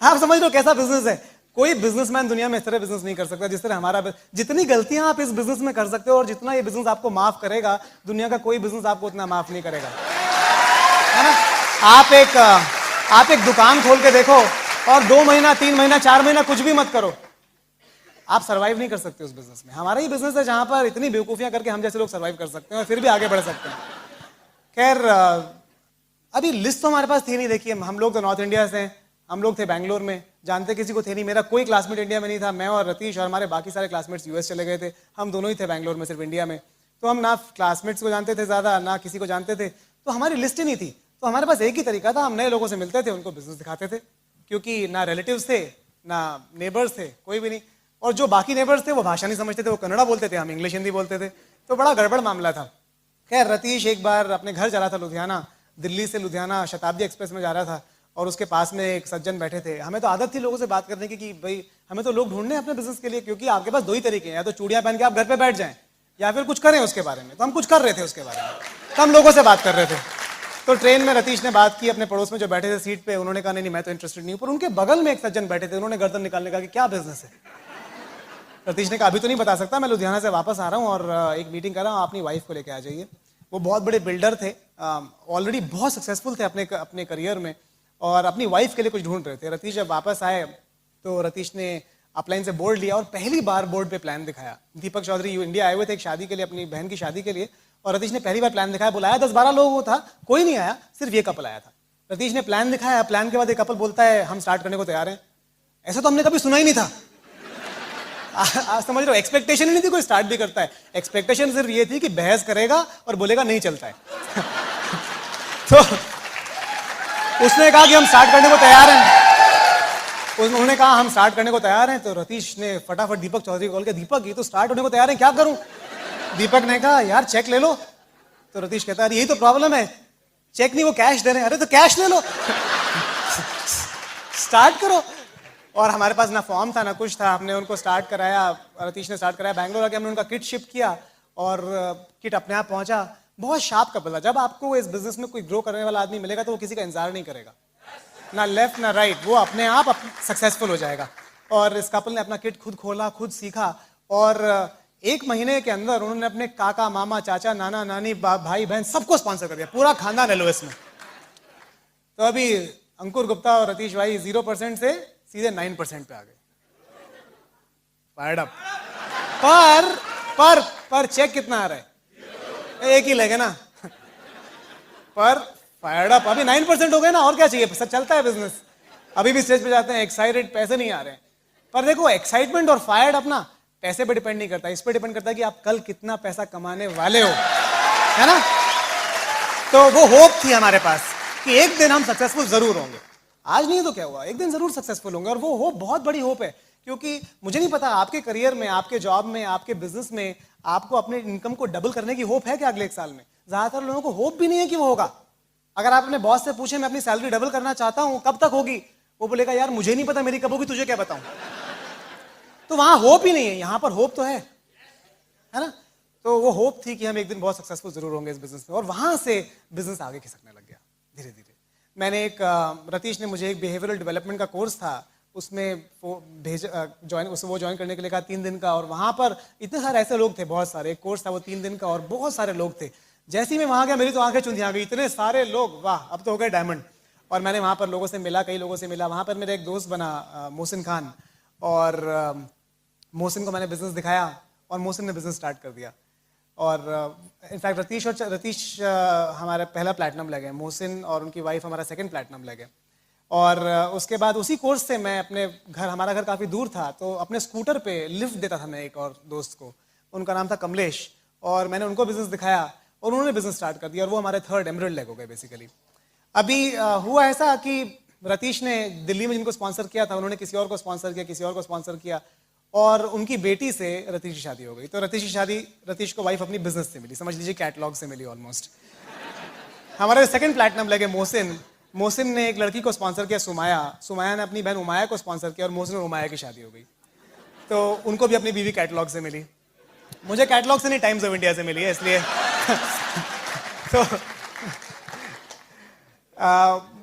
आप समझ लो कैसा बिजनेस है। कोई बिजनेसमैन दुनिया में इस तरह बिजनेस नहीं कर सकता जिस तरह हमारा। जितनी गलतियां आप इस बिजनेस में कर सकते हो और जितना ये बिजनेस आपको माफ करेगा, दुनिया का कोई बिजनेस आपको उतना माफ नहीं करेगा, है ना। आप एक दुकान खोल के देखो और 2 महीना 3 महीना 4 महीना कुछ भी मत करो, आप सर्वाइव नहीं कर सकते उस बिजनेस में। हमारा ही बिजनेस है जहां पर इतनी बेवकूफियां करके हम जैसे लोग सर्वाइव कर सकते हैं और फिर भी आगे बढ़ सकते हैं। खैर, अभी लिस्ट तो हमारे पास थी नहीं। देखिए, हम लोग तो नॉर्थ इंडिया से हैं, हम लोग थे बैंगलोर में, जानते किसी को थे नहीं। मेरा कोई क्लासमेट इंडिया में नहीं था। मैं और रतीश और हमारे बाकी सारे क्लासमेट्स यूएस चले गए थे, हम दोनों ही थे बैंगलोर में, सिर्फ इंडिया में। तो हम ना क्लासमेट्स को जानते थे ज़्यादा, ना किसी को जानते थे, तो हमारी लिस्ट ही नहीं थी। तो हमारे पास एक ही तरीका था, हम नए लोगों से मिलते थे, उनको बिजनेस दिखाते थे, क्योंकि ना रिलेटिव्स थे ना नेबर्स थे, कोई भी नहीं। और जो बाकी नेबर्स थे वो भाषा नहीं समझते थे, वो कन्नड़ा बोलते थे, हम इंग्लिश हिंदी बोलते थे, तो बड़ा गड़बड़ मामला था। खैर, रतीश एक बार अपने घर जा रहा था लुधियाना, दिल्ली से लुधियाना शताब्दी एक्सप्रेस में जा रहा था और उसके पास में एक सज्जन बैठे थे। हमें तो आदत थी लोगों से बात करने की कि भाई हमें तो लोग ढूंढने हैं अपने बिजनेस के लिए, क्योंकि आपके पास 2 ही तरीके हैं, या तो चूड़ियां पहन के आप घर पे बैठ जाएं या फिर कुछ करें उसके बारे में। तो हम कुछ कर रहे थे उसके बारे में, तो हम लोगों से बात कर रहे थे। तो ट्रेन में रतीश ने बात की अपने पड़ोस में जो बैठे थे सीट पे, उन्होंने कहा नहीं मैं तो इंटरेस्टेड नहीं हूं। पर उनके बगल में एक सज्जन बैठे थे, उन्होंने गर्दन निकालने कहा कि क्या बिजनेस है। रतीश ने कहा अभी तो नहीं बता सकता, मैं लुधियाना से वापस आ रहा हूँ और एक मीटिंग कर रहा हूँ, अपनी वाइफ को लेकर आ जाइए। वो बहुत बड़े बिल्डर थे, ऑलरेडी बहुत सक्सेसफुल थे अपने करियर में और अपनी वाइफ के लिए कुछ ढूंढ रहे थे। रतीश जब वापस आए तो रतीश ने अपलाइन से बोर्ड लिया और पहली बार बोर्ड पे प्लान दिखाया। दीपक चौधरी इंडिया आए हुए थे एक शादी के लिए, अपनी बहन की शादी के लिए, और रतीश ने पहली बार प्लान दिखाया। बुलाया 10-12 लोगों को था, कोई नहीं आया, सिर्फ ये कपल आया था। रतीश ने प्लान दिखाया, प्लान के बाद एक कपल बोलता है हम स्टार्ट करने को तैयार हैं। ऐसा तो हमने कभी सुना ही नहीं था। आज समझ रहे हो, एक्सपेक्टेशन ही नहीं थी कोई स्टार्ट भी करता है। एक्सपेक्टेशन सिर्फ ये थी कि बहस करेगा और बोलेगा नहीं चलता है। तो उसने कहा कि हम स्टार्ट करने को तैयार हैं। उन्होंने कहा हम स्टार्ट करने को तैयार हैं। तो रतीश ने फटाफट दीपक चौधरी को कॉल किया, दीपक ये तो स्टार्ट होने को तैयार है, क्या करूं। दीपक ने कहा यार चेक ले लो। तो रतीश कहता है यही तो प्रॉब्लम है, चेक नहीं वो कैश दे रहे हैं। अरे तो कैश ले लो, स्टार्ट करो। और हमारे पास ना फॉर्म था ना कुछ था, हमने उनको स्टार्ट कराया, रतीश ने स्टार्ट कराया। बैंगलोर आके हमने उनका किट शिप किया और किट अपने आप पहुंचा। बहुत शार्प कपल था। जब आपको इस बिजनेस में कोई ग्रो करने वाला आदमी मिलेगा तो वो किसी का इंतजार नहीं करेगा, ना लेफ्ट ना राइट, वो अपने आप सक्सेसफुल हो जाएगा। और इस कपल ने अपना किट खुद खोला, खुद सीखा और 1 महीने के अंदर उन्होंने अपने काका मामा चाचा नाना नानी भाई बहन सबको स्पॉन्सर कर दिया, पूरा खानदान है लो इसमें। तो अभी अंकुर गुप्ता और रतीश भाई 0% से सीधे 9% पे आ गए। Fired up. पर चेक कितना आ रहा है, एक ही लगे ना। पर फायर्ड अप, अभी 9% हो गए ना, और क्या चाहिए, सब चलता है बिजनेस। अभी भी स्टेज पे जाते हैं एक्साइटेड, पैसे नहीं आ रहे हैं। पर देखो एक्साइटमेंट और फायर्ड अप ना पैसे पे डिपेंड नहीं करता, इस पे डिपेंड करता है कि आप कल कितना पैसा कमाने वाले हो, है ना। तो वो होप थी हमारे पास कि एक दिन हम सक्सेसफुल जरूर होंगे। आज नहीं तो क्या हुआ, एक दिन जरूर सक्सेसफुल होंगे। और वो होप बहुत बड़ी होप है, क्योंकि मुझे नहीं पता आपके करियर में, आपके जॉब में, आपके बिजनेस में आपको अपने इनकम को डबल करने की होप है क्या अगले 1 साल में। ज्यादातर लोगों को होप भी नहीं है कि वो होगा। अगर आप अपने बॉस से पूछे मैं अपनी सैलरी डबल करना चाहता हूं, कब तक होगी, वो बोलेगा यार मुझे नहीं पता मेरी कब होगी, तुझे क्या बताऊं। तो वहां होप ही नहीं है, यहां पर होप तो है ना। तो वो होप थी कि हम एक दिन बहुत सक्सेसफुल जरूर होंगे इस बिजनेस में। और वहां से बिजनेस आगे खिसकने लग गया धीरे धीरे। मैंने रतीश ने मुझे एक बिहेवियरल डेवलपमेंट का कोर्स था, उसमें वो ज्वाइन करने के लिए कहा 3 दिन का। और वहां पर इतने सारे ऐसे लोग थे, बहुत सारे, एक कोर्स था वो 3 दिन का और बहुत सारे लोग थे। जैसे ही मैं वहां गया मेरी तो आंखें चुंधिया गई, इतने सारे लोग, वाह अब तो हो गए डायमंड। और मैंने वहां पर लोगों से मिला, कई लोगों से मिला। वहां पर मेरा एक दोस्त बना मोहसिन खान, और मोहसिन को मैंने बिजनेस दिखाया और मोहसिन ने बिजनेस स्टार्ट कर दिया। और इनफैक्ट रतीश हमारा पहला प्लैटिनम ले गए, मोहसिन और उनकी वाइफ हमारा 2nd प्लैटिनम ले गए। और उसके बाद उसी कोर्स से मैं अपने घर, हमारा घर काफ़ी दूर था, तो अपने स्कूटर पे लिफ्ट देता था मैं एक और दोस्त को, उनका नाम था कमलेश। और मैंने उनको बिजनेस दिखाया और उन्होंने बिजनेस स्टार्ट कर दिया और वो हमारे 3rd एमरल्ड लेग हो गए बेसिकली। अभी हुआ ऐसा कि रतीश ने दिल्ली में जिनको स्पॉन्सर किया था उन्होंने किसी और को स्पॉन्सर किया, किसी और को स्पॉन्सर किया, और उनकी बेटी से रतीश की शादी हो गई। तो रतीश की शादी, रतीश को वाइफ अपनी बिजनेस से मिली, समझ लीजिए कैटलॉग से मिली ऑलमोस्ट। हमारे 2nd प्लैटिनम लगे मोहसिन ने एक लड़की को स्पॉन्सर किया, सुमाया ने अपनी बहन उमाया को स्पॉन्सर किया और मोहसिन और उमाया की शादी हो गई। तो उनको भी अपनी बीवी कैटलॉग से मिली, मुझे कैटलॉग से नहीं टाइम्स ऑफ इंडिया से मिली है इसलिए। तो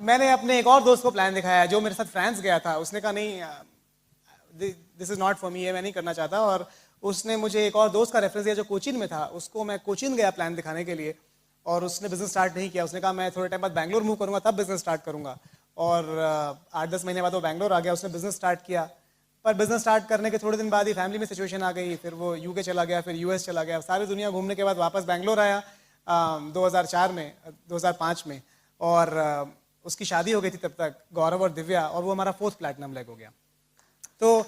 मैंने अपने एक और दोस्त को प्लान दिखाया जो मेरे साथ फ्रांस गया था। उसने कहा नहीं this is not for me, ये मैं नहीं करना चाहता। और उसने मुझे एक और दोस्त का रेफरेंस दिया जो कोचीन में था, उसको मैं कोचीन गया प्लान दिखाने के लिए, और उसने बिजनेस स्टार्ट नहीं किया। उसने कहा मैं थोड़े टाइम बाद बैंगलोर मूव करूँगा तब बिजनेस स्टार्ट करूँगा, और 8-10 महीने बाद वो बैंगलोर आ गया, उसने बिजनेस स्टार्ट किया। पर बिजनेस स्टार्ट करने के थोड़े दिन बाद ही फैमिली में सिचुएशन आ गई, फिर वो यूके चला गया, फिर यूएस चला गया, सारी दुनिया घूमने के बाद वापस बैंगलोर आया 2005 में, और उसकी शादी हो गई थी तब तक, गौरव और दिव्या, और वो हमारा 4th प्लैटिनम लेग हो गया। तो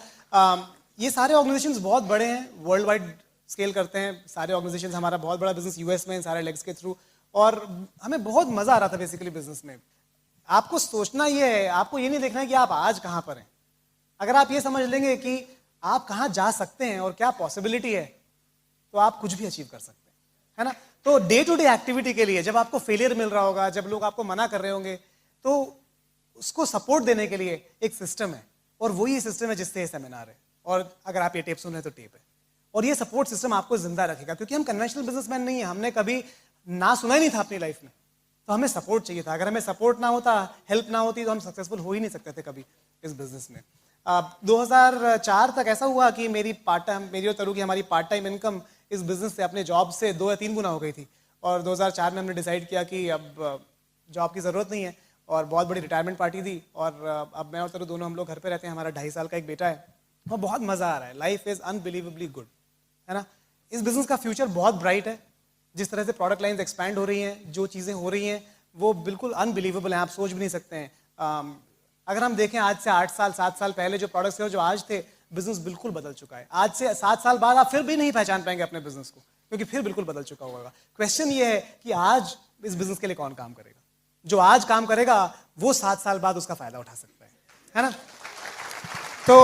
ये सारे ऑर्गेनाइजेशंस बहुत बड़े हैं, वर्ल्ड वाइड स्केल करते हैं सारे ऑर्गेनाइजेशंस। हमारा बहुत बड़ा बिजनेस यूएस में सारे लेग्स के थ्रू, और हमें बहुत मजा आ रहा था बेसिकली बिजनेस में। आपको सोचना ये है, आपको ये नहीं देखना है कि आप आज कहाँ पर हैं। अगर आप ये समझ लेंगे कि आप कहाँ जा सकते हैं और क्या पॉसिबिलिटी है, तो आप कुछ भी अचीव कर सकते हैं, है ना। तो डे टू डे एक्टिविटी के लिए जब आपको फेलियर मिल रहा होगा, जब लोग आपको मना कर रहे होंगे, तो उसको सपोर्ट देने के लिए एक सिस्टम है, और वही सिस्टम है जिससे ये सेमिनार है। और अगर आप ये टेप सुन रहे हैं तो टेप है, और ये सपोर्ट सिस्टम आपको जिंदा रखेगा, क्योंकि हम कन्वेंशनल बिजनेसमैन नहीं है, हमने कभी ना सुना ही नहीं था अपनी लाइफ में, तो हमें सपोर्ट चाहिए था। अगर हमें सपोर्ट ना होता, हेल्प ना होती, तो हम सक्सेसफुल हो ही नहीं सकते थे कभी इस बिजनेस में। 2004 तक ऐसा हुआ कि मेरी और तरु की हमारी पार्ट टाइम इनकम इस बिजनेस से, अपने जॉब से 2 या 3 गुना हो गई थी। और 2004 में हमने डिसाइड किया कि अब जॉब की ज़रूरत नहीं है, और बहुत बड़ी रिटायरमेंट पार्टी दी, और अब मैं और तरु दोनों हम लोग घर पे रहते हैं। हमारा 2.5 साल का एक बेटा है, और बहुत मज़ा आ रहा है। लाइफ इज़ अनबिलीवेबली गुड, है ना। इस बिजनेस का फ्यूचर बहुत ब्राइट है। जिस तरह से प्रोडक्ट लाइन्स एक्सपैंड हो रही हैं, जो चीज़ें हो रही हैं, वो बिल्कुल अनबिलीवेबल हैं, आप सोच भी नहीं सकते हैं। अगर हम देखें आज से 8 साल 7 साल पहले जो प्रोडक्ट्स थे, जो आज थे, बिजनेस बिल्कुल बदल चुका है। आज से 7 साल बाद आप फिर भी नहीं पहचान पाएंगे अपने बिजनेस को, क्योंकि फिर बिल्कुल बदल चुका होगा। क्वेश्चन ये है कि आज इस बिजनेस के लिए कौन काम करेगा। जो आज काम करेगा वो 7 साल बाद उसका फायदा उठा सकता है ना। तो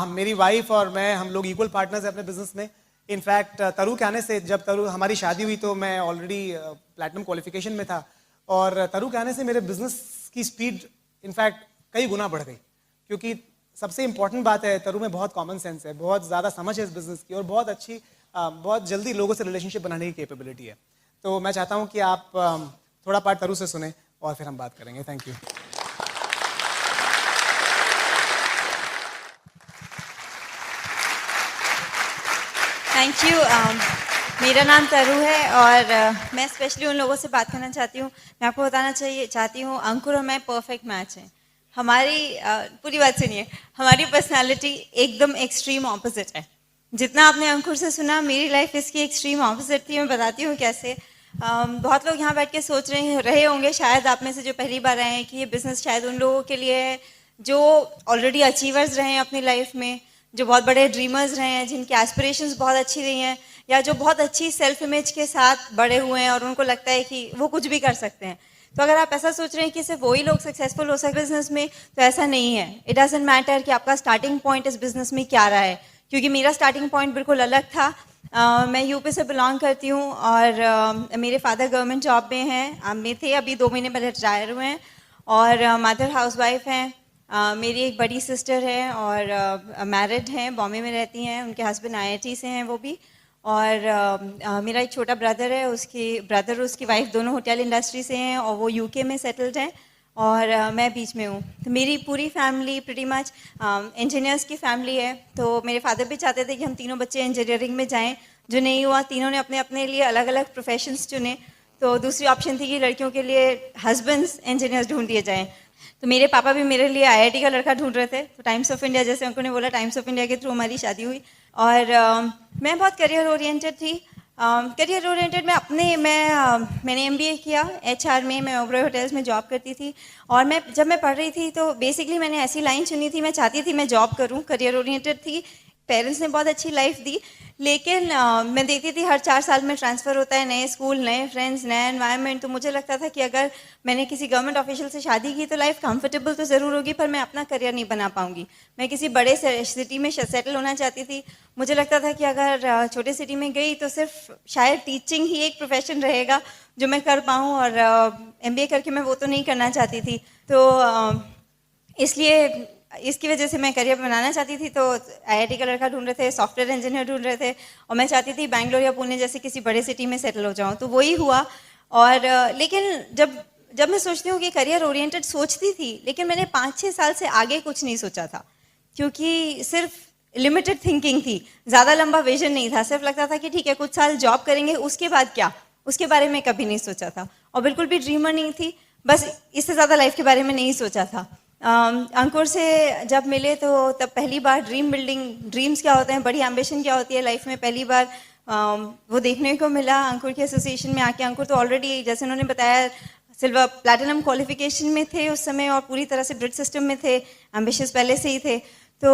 मेरी वाइफ और मैं, हम लोग इक्वल पार्टनर्स हैं अपने बिजनेस में। इनफैक्ट तरु के आने से, जब तरु हमारी शादी हुई तो मैं ऑलरेडी प्लैटिनम क्वालिफिकेशन में था, और तरु के आने से मेरे बिजनेस की स्पीड इनफैक्ट कई गुना बढ़ गई। क्योंकि सबसे इंपॉर्टेंट बात है, तरु में बहुत कॉमन सेंस है, बहुत ज़्यादा समझ है इस बिजनेस की, और बहुत अच्छी, बहुत जल्दी लोगों से रिलेशनशिप बनाने की कैपेबिलिटी है। तो मैं चाहता हूँ कि आप थोड़ा पार्ट तरु से सुने, और फिर हम बात करेंगे। Thank you. Thank you. मेरा नाम तरु है, और मैं स्पेशली उन लोगों से बात करना चाहती हूँ। मैं आपको बताना चाहती हूँ, अंकुर और मैं परफेक्ट मैच हैं। हमारी पूरी बात सुनिए, हमारी पर्सनालिटी एकदम एक्सट्रीम ऑपोजिट है। जितना आपने अंकुर से सुना, मेरी लाइफ इसकी एक्सट्रीम ऑपोजिट थी। मैं बताती हूँ कैसे। बहुत लोग यहाँ बैठ के सोच रहे होंगे, शायद आप में से जो पहली बार आए हैं, कि ये बिजनेस शायद उन लोगों के लिए है जो ऑलरेडी अचीवर्स रहे हैं अपनी लाइफ में, जो बहुत बड़े ड्रीमर्स रहे हैं, जिनकी एस्पिरेशंस बहुत अच्छी रही हैं, या जो बहुत अच्छी सेल्फ इमेज के साथ बड़े हुए हैं और उनको लगता है कि वो कुछ भी कर सकते हैं। तो अगर आप ऐसा सोच रहे हैं कि सिर्फ वही लोग सक्सेसफुल हो सकते बिजनेस में, तो ऐसा नहीं है। इट डजंट मैटर कि आपका स्टार्टिंग पॉइंट इस बिजनेस में क्या रहा है, क्योंकि मेरा स्टार्टिंग पॉइंट बिल्कुल अलग था। मैं यूपी से बिलोंग करती हूँ, और मेरे फादर गवर्नमेंट जॉब में हैं, में थे, अभी 2 महीने पहले रिटायर हुए हैं, और मदर हाउसवाइफ हैं। मेरी एक बड़ी सिस्टर है, और मैरिड हैं, बॉम्बे में रहती हैं, उनके हस्बैंड IIT से हैं वो भी। और मेरा एक छोटा ब्रदर है, उसकी वाइफ दोनों होटल इंडस्ट्री से हैं, और वो यूके में सेटल्ड हैं, और मैं बीच में हूँ। तो मेरी पूरी फैमिली प्रीटी मच इंजीनियर्स की फैमिली है। तो मेरे फादर भी चाहते थे कि हम तीनों बच्चे इंजीनियरिंग में जाएं, जो नहीं हुआ। तीनों ने अपने अपने लिए अलग अलग प्रोफेशंस चुने। तो दूसरी ऑप्शन थी कि लड़कियों के लिए हस्बैंड्स इंजीनियर्स ढूंढ दिए जाएँ। तो मेरे पापा भी मेरे लिए IIT का लड़का ढूंढ रहे थे। तो टाइम्स ऑफ इंडिया, जैसे उन्होंने बोला, टाइम्स ऑफ इंडिया के थ्रू हमारी शादी हुई। और मैं बहुत करियर ओरिएंटेड थी। करियर ओरिएंटेड में मैंने MBA किया HR में। मैं ओबरॉय होटल्स में जॉब करती थी, और जब मैं पढ़ रही थी तो बेसिकली मैंने ऐसी लाइन चुनी थी, मैं चाहती थी मैं जॉब करूं, करियर ओरिएंटेड थी। पेरेंट्स ने बहुत अच्छी लाइफ दी, लेकिन मैं देखती थी हर 4 साल में ट्रांसफ़र होता है, नए स्कूल, नए फ्रेंड्स, नया एनवायरनमेंट। तो मुझे लगता था कि अगर मैंने किसी गवर्नमेंट ऑफिशियल से शादी की तो लाइफ कंफर्टेबल तो ज़रूर होगी, पर मैं अपना करियर नहीं बना पाऊंगी। मैं किसी बड़े सिटी में सेटल होना चाहती थी। मुझे लगता था कि अगर छोटे सिटी में गई तो सिर्फ शायद टीचिंग ही एक प्रोफेशन रहेगा जो मैं कर पाऊँ, और MBA करके मैं वो तो नहीं करना चाहती थी। तो इसलिए इसकी वजह से मैं करियर बनाना चाहती थी। तो IIT का लड़का ढूंढ रहे थे, सॉफ्टवेयर इंजीनियर ढूंढ रहे थे, और मैं चाहती थी बैंगलोर या पुणे जैसे किसी बड़े सिटी में सेटल हो जाऊं। तो वही हुआ। और लेकिन जब जब मैं सोचती हूँ कि करियर ओरिएंटेड सोचती थी, लेकिन मैंने 5-6 साल से आगे कुछ नहीं सोचा था, क्योंकि सिर्फ लिमिटेड थिंकिंग थी, ज़्यादा लंबा विजन नहीं था। सिर्फ लगता था कि ठीक है कुछ साल जॉब करेंगे, उसके बाद क्या, उसके बारे में कभी नहीं सोचा था। और बिल्कुल भी ड्रीमर नहीं थी, बस इससे ज़्यादा लाइफ के बारे में नहीं सोचा था। अंकुर से जब मिले तो तब पहली बार ड्रीम बिल्डिंग, ड्रीम्स क्या होते हैं, बड़ी एम्बिशन क्या होती है लाइफ में, पहली बार वो देखने को मिला अंकुर के एसोसिएशन में आके। अंकुर तो ऑलरेडी जैसे उन्होंने बताया सिल्वर प्लैटिनम क्वालिफिकेशन में थे उस समय और पूरी तरह से ब्रिज सिस्टम में थे, एम्बिशियस पहले से ही थे। तो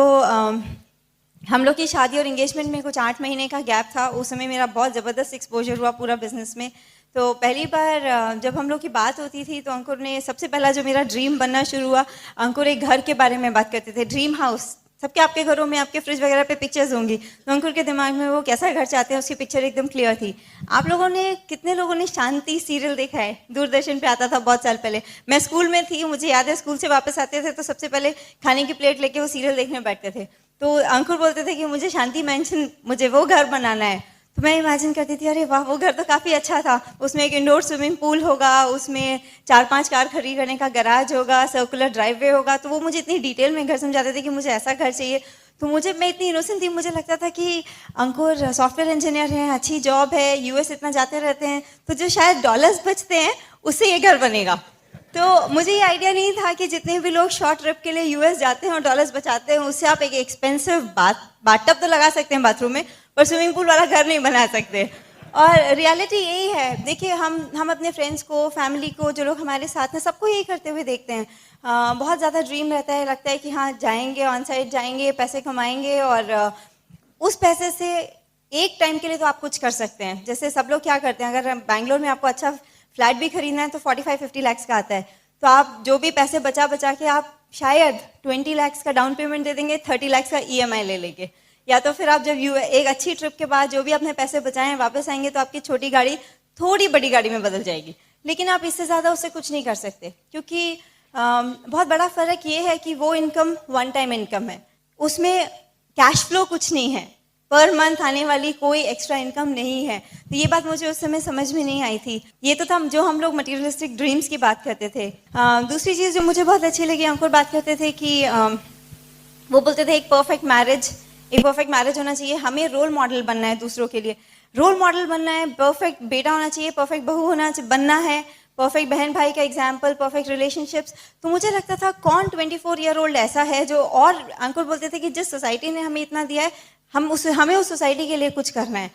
हम लोग की शादी और एंगेजमेंट में कुछ 8 महीने का गैप था। उस समय मेरा बहुत ज़बरदस्त एक्सपोजर हुआ पूरा बिजनेस में। तो पहली बार जब हम लोग की बात होती थी तो अंकुर ने सबसे पहला जो मेरा ड्रीम बनना शुरू हुआ, अंकुर एक घर के बारे में बात करते थे, ड्रीम हाउस। सबके आपके घरों में आपके फ्रिज वगैरह पे पिक्चर्स होंगी, तो अंकुर के दिमाग में वो कैसा घर चाहते हैं उसकी पिक्चर एकदम क्लियर थी। आप लोगों ने, कितने लोगों ने शांति सीरियल देखा है? दूरदर्शन पे आता था बहुत साल पहले। मैं स्कूल में थी, मुझे याद है स्कूल से वापस आते थे तो सबसे पहले खाने की प्लेट लेके वो सीरियल देखने बैठते थे। तो अंकुर बोलते थे कि मुझे शांति मैंशन, मुझे वो घर बनाना है। तो मैं इमेजिन करती थी, अरे वाह वो घर तो काफ़ी अच्छा था, उसमें एक इंडोर स्विमिंग पूल होगा, उसमें 4-5 कार खड़ी करने का गैराज होगा, सर्कुलर ड्राइववे होगा। तो वो मुझे इतनी डिटेल में घर समझाते थे कि मुझे ऐसा घर चाहिए। तो मैं इतनी इनोसेंट थी, मुझे लगता था कि अंकुर सॉफ्टवेयर इंजीनियर हैं, अच्छी जॉब है, यूएस इतना जाते रहते हैं, तो जो शायद डॉलर्स बचते हैं उससे ये घर बनेगा। तो मुझे ये आइडिया नहीं था कि जितने भी लोग शॉर्ट ट्रिप के लिए यूएस जाते हैं और डॉलर्स बचाते हैं, उससे आप एक एक्सपेंसिव बाथटब तो लगा सकते हैं बाथरूम में, पर स्विमिंग पूल वाला घर नहीं बना सकते। और रियलिटी यही है। देखिए हम अपने फ्रेंड्स को, फैमिली को, जो लोग हमारे साथ हैं, सबको यही करते हुए देखते हैं। बहुत ज़्यादा ड्रीम रहता है, लगता है कि हाँ जाएंगे, ऑन साइड जाएंगे, पैसे कमाएंगे और उस पैसे से एक टाइम के लिए तो आप कुछ कर सकते हैं। जैसे सब लोग क्या करते हैं, अगर बैंगलोर में आपको अच्छा फ्लैट भी खरीदना है तो 45-50 लाख का आता है, तो आप जो भी पैसे बचा के आप शायद 20 लाख का डाउन पेमेंट दे देंगे, 30 लाख का ईएमआई ले लेंगे। या तो फिर आप जब एक अच्छी ट्रिप के बाद जो भी अपने पैसे बचाए हैं वापस आएंगे तो आपकी छोटी गाड़ी थोड़ी बड़ी गाड़ी में बदल जाएगी। लेकिन आप इससे ज़्यादा उससे कुछ नहीं कर सकते, क्योंकि बहुत बड़ा फ़र्क ये है कि वो इनकम वन टाइम इनकम है, उसमें कैश फ्लो कुछ नहीं है, पर मंथ आने वाली कोई एक्स्ट्रा इनकम नहीं है। तो ये बात मुझे उस समय समझ में नहीं आई थी। ये तो था जो हम लोग मटीरियलिस्टिक ड्रीम्स की बात करते थे। दूसरी चीज़ जो मुझे बहुत अच्छी लगी, अंकुर बात करते थे कि वो बोलते थे एक परफेक्ट मैरिज होना चाहिए, हमें रोल मॉडल बनना है दूसरों के लिए, रोल मॉडल बनना है, परफेक्ट बेटा होना चाहिए, परफेक्ट बहू बनना है, परफेक्ट बहन भाई का एग्जाम्पल, परफेक्ट रिलेशनशिप्स। तो मुझे लगता था कौन 24 ईयर ओल्ड ऐसा है जो, और अंकुर बोलते थे कि जिस सोसाइटी ने हमें इतना दिया है, हमें उस सोसाइटी के लिए कुछ करना है।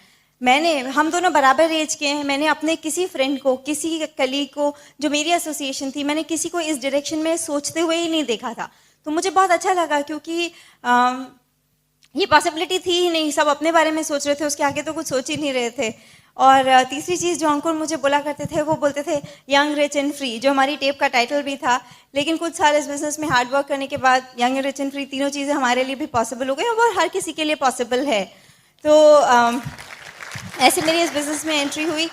हम दोनों बराबर एज के हैं। मैंने अपने किसी फ्रेंड को, किसी कलीग को, जो मेरी एसोसिएशन थी, मैंने किसी को इस डायरेक्शन में सोचते हुए ही नहीं देखा था। तो मुझे बहुत अच्छा लगा, क्योंकि ये पॉसिबिलिटी थी ही नहीं, सब अपने बारे में सोच रहे थे, उसके आगे तो कुछ सोच ही नहीं रहे थे। और तीसरी चीज़ जो अंकुर मुझे बोला करते थे, वो बोलते थे यंग रिच एंड फ्री, जो हमारी टेप का टाइटल भी था। लेकिन कुछ साल इस बिजनेस में हार्ड वर्क करने के बाद यंग रिच एंड फ्री तीनों चीज़ें हमारे लिए भी पॉसिबल हो गई, और वो हर किसी के लिए पॉसिबल है। तो ऐसे मेरी इस बिज़नेस में एंट्री हुई।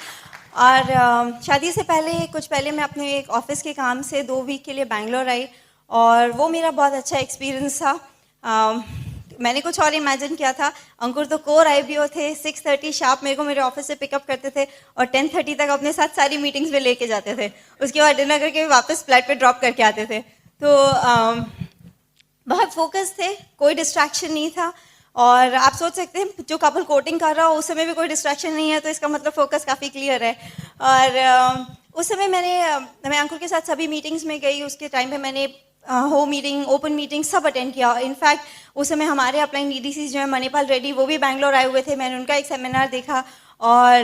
और शादी से कुछ पहले मैं अपने एक ऑफिस के काम से 2 वीक के लिए बैंगलोर आई, और वो मेरा बहुत अच्छा एक्सपीरियंस था। मैंने कुछ और इमेजिन किया था। अंकुर तो कोर आईबीओ थे, 6:30 शार्प मेरे को मेरे ऑफिस से पिकअप करते थे और 10:30 तक अपने साथ सारी मीटिंग्स में लेके जाते थे। उसके बाद डिनर करके वापस फ्लैट पे ड्रॉप करके आते थे। तो बहुत फोकस थे, कोई डिस्ट्रैक्शन नहीं था। और आप सोच सकते हैं जो कपल कोटिंग कर रहा हो उस समय भी कोई डिस्ट्रैक्शन नहीं है, तो इसका मतलब फोकस काफ़ी क्लियर है। और उस समय मैं अंकुर के साथ सभी मीटिंग्स में गई। उसके टाइम पे मैंने होम मीटिंग, ओपन मीटिंग सब अटेंड किया। इनफैक्ट उस समय हमारे अपलाइन ईडीसी जो है मणिपाल रेड्डी, वो भी बैंगलोर आए हुए थे, मैंने उनका एक सेमिनार देखा। और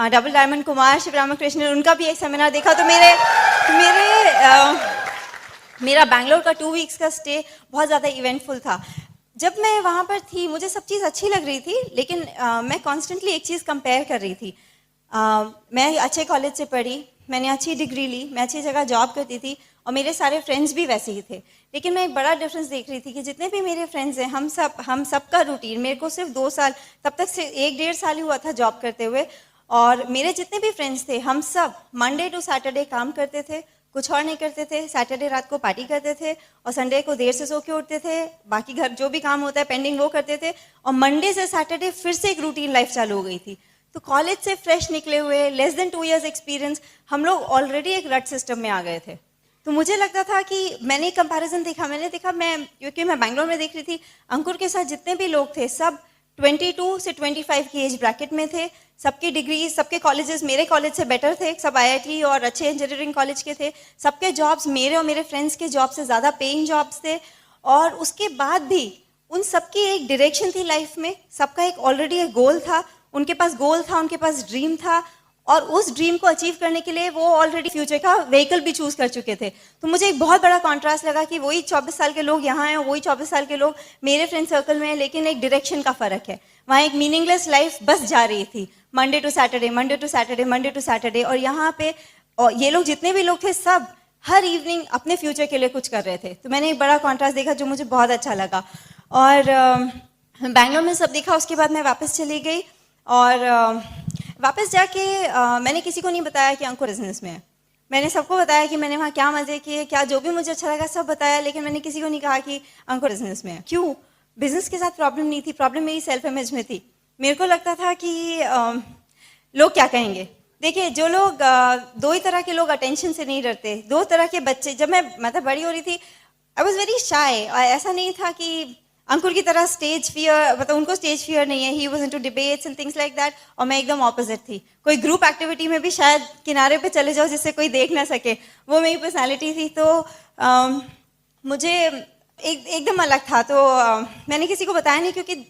डबल डायमंड कुमार शिवरामकृष्णन, उनका भी एक सेमिनार देखा। तो मेरा बैंगलोर का 2 वीक्स का स्टे बहुत ज़्यादा इवेंटफुल था। जब मैं वहाँ पर थी मुझे सब चीज़ अच्छी लग रही थी, लेकिन मैं कॉन्स्टेंटली एक चीज़ कंपेयर कर रही थी। मैं अच्छे कॉलेज से पढ़ी, मैंने अच्छी डिग्री ली, मैं अच्छी जगह जॉब करती थी, और मेरे सारे फ्रेंड्स भी वैसे ही थे। लेकिन मैं एक बड़ा डिफरेंस देख रही थी कि जितने भी मेरे फ्रेंड्स हैं, हम सब का रूटीन, मेरे को सिर्फ 2 साल, तब तक से 1-1.5 साल ही हुआ था जॉब करते हुए, और मेरे जितने भी फ्रेंड्स थे हम सब मंडे टू सैटरडे काम करते थे, कुछ और नहीं करते थे। सैटरडे रात को पार्टी करते थे, और संडे को देर से सो के उठते थे, बाकी घर जो भी काम होता है पेंडिंग वो करते थे, और मंडे से सैटरडे फिर से एक रूटीन लाइफ चालू हो गई थी। तो कॉलेज से फ्रेश निकले हुए, लेस देन 2 years एक्सपीरियंस, हम लोग ऑलरेडी एक रट सिस्टम में आ गए थे। तो मुझे लगता था कि मैंने कंपैरिजन देखा, क्योंकि मैं बैंगलोर में देख रही थी, अंकुर के साथ जितने भी लोग थे सब 22 से 25 की एज ब्रैकेट में थे। सबकी डिग्री, सबके कॉलेजेस मेरे कॉलेज से बेटर थे, सब आईआईटी और अच्छे इंजीनियरिंग कॉलेज के थे। सबके जॉब्स मेरे और मेरे फ्रेंड्स के जॉब से ज़्यादा पेइंग जॉब्स थे। और उसके बाद भी उन सबकी एक डायरेक्शन थी लाइफ में, सबका एक ऑलरेडी एक गोल था, उनके पास गोल था, उनके पास ड्रीम था, और उस ड्रीम को अचीव करने के लिए वो ऑलरेडी फ्यूचर का व्हीकल भी चूज कर चुके थे। तो मुझे एक बहुत बड़ा कॉन्ट्रास्ट लगा कि वही 24 साल के लोग यहाँ हैं, वही 24 साल के लोग मेरे फ्रेंड सर्कल में हैं, लेकिन एक डायरेक्शन का फर्क है। वहाँ एक मीनिंगलेस लाइफ बस जा रही थी, Monday to Saturday, Monday to Saturday, Monday to Saturday, और यहाँ पे और ये लोग जितने भी लोग थे सब हर इवनिंग अपने फ्यूचर के लिए कुछ कर रहे थे। तो मैंने एक बड़ा कॉन्ट्रास्ट देखा जो मुझे बहुत अच्छा लगा। और बैंगलोर में सब देखा, उसके बाद मैं वापस चली गई, और वापस जाके मैंने किसी को नहीं बताया कि अंकुर बिजनेस में है। मैंने सबको बताया कि मैंने वहाँ क्या मजे किए, क्या जो भी मुझे अच्छा लगा सब बताया, लेकिन मैंने किसी को नहीं कहा कि अंकुर बिजनेस में है। क्यों? बिजनेस के साथ प्रॉब्लम नहीं थी, प्रॉब्लम मेरी सेल्फ इमेज में थी। मेरे को लगता था कि लोग क्या कहेंगे। देखिए, जो लोग दो ही तरह के लोग अटेंशन से नहीं डरते, दो तरह के बच्चे। जब मैं मतलब बड़ी हो रही थी, आई वॉज वेरी शाय। ऐसा नहीं था कि अंकुर की तरह स्टेज फियर, मतलब उनको स्टेज फियर नहीं है, he was into debates and things like that, और मैं एकदम ऑपोजिट थी। कोई ग्रुप एक्टिविटी में भी शायद किनारे पे चले जाओ जिससे कोई देख ना सके, वो मेरी पर्सनालिटी थी। तो मुझे एकदम अलग था। तो मैंने किसी को बताया नहीं, क्योंकि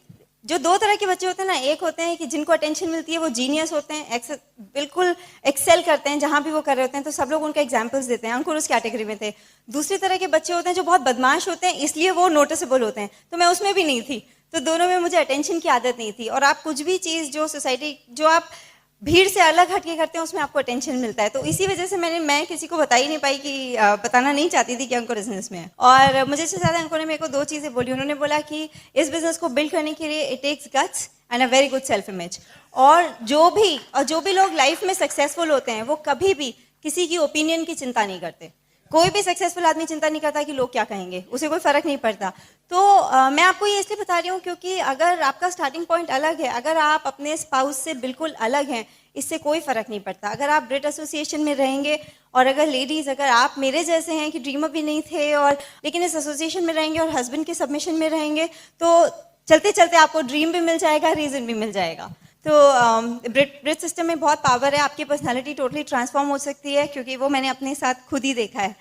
जो दो तरह के बच्चे होते हैं ना, एक होते हैं कि जिनको अटेंशन मिलती है, वो जीनियस होते हैं, बिल्कुल एक्सेल करते हैं जहाँ भी वो कर रहे होते हैं, तो सब लोग उनका एग्जाम्पल्स देते हैं। अंकुर उस कैटेगरी में थे। दूसरी तरह के बच्चे होते हैं जो बहुत बदमाश होते हैं, इसलिए वो नोटिसेबल होते हैं, तो मैं उसमें भी नहीं थी। तो दोनों में मुझे अटेंशन की आदत नहीं थी। और आप कुछ भी चीज़ जो सोसाइटी, जो आप भीड़ से अलग हटके करते हैं, उसमें आपको अटेंशन मिलता है। तो इसी वजह से मैं किसी को बता ही नहीं पाई कि बताना नहीं चाहती थी कि अंकुर बिजनेस में है। और मुझे इससे ज़्यादा अंकुर ने मेरे को दो चीज़ें बोली। उन्होंने बोला कि इस बिजनेस को बिल्ड करने के लिए it takes guts and a very good self image. और जो भी लोग लाइफ में सक्सेसफुल होते हैं, वो कभी भी किसी की ओपिनियन की चिंता नहीं करते। कोई भी सक्सेसफुल आदमी चिंता नहीं करता कि लोग क्या कहेंगे, उसे कोई फर्क नहीं पड़ता। तो मैं आपको ये इसलिए बता रही हूँ क्योंकि अगर आपका स्टार्टिंग पॉइंट अलग है, अगर आप अपने स्पाउस से बिल्कुल अलग हैं, इससे कोई फर्क नहीं पड़ता। अगर आप ब्रिट एसोसिएशन में रहेंगे, और अगर लेडीज, अगर आप मेरे जैसे हैं कि ड्रीमर भी नहीं थे, और लेकिन इस एसोसिएशन में रहेंगे और हस्बैंड के सबमिशन में रहेंगे, तो चलते चलते आपको ड्रीम भी मिल जाएगा, रीजन भी मिल जाएगा। तो ब्रिट सिस्टम में बहुत पावर है, आपकी पर्सनालिटी टोटली ट्रांसफॉर्म हो सकती है, क्योंकि वो मैंने अपने साथ खुद ही देखा है।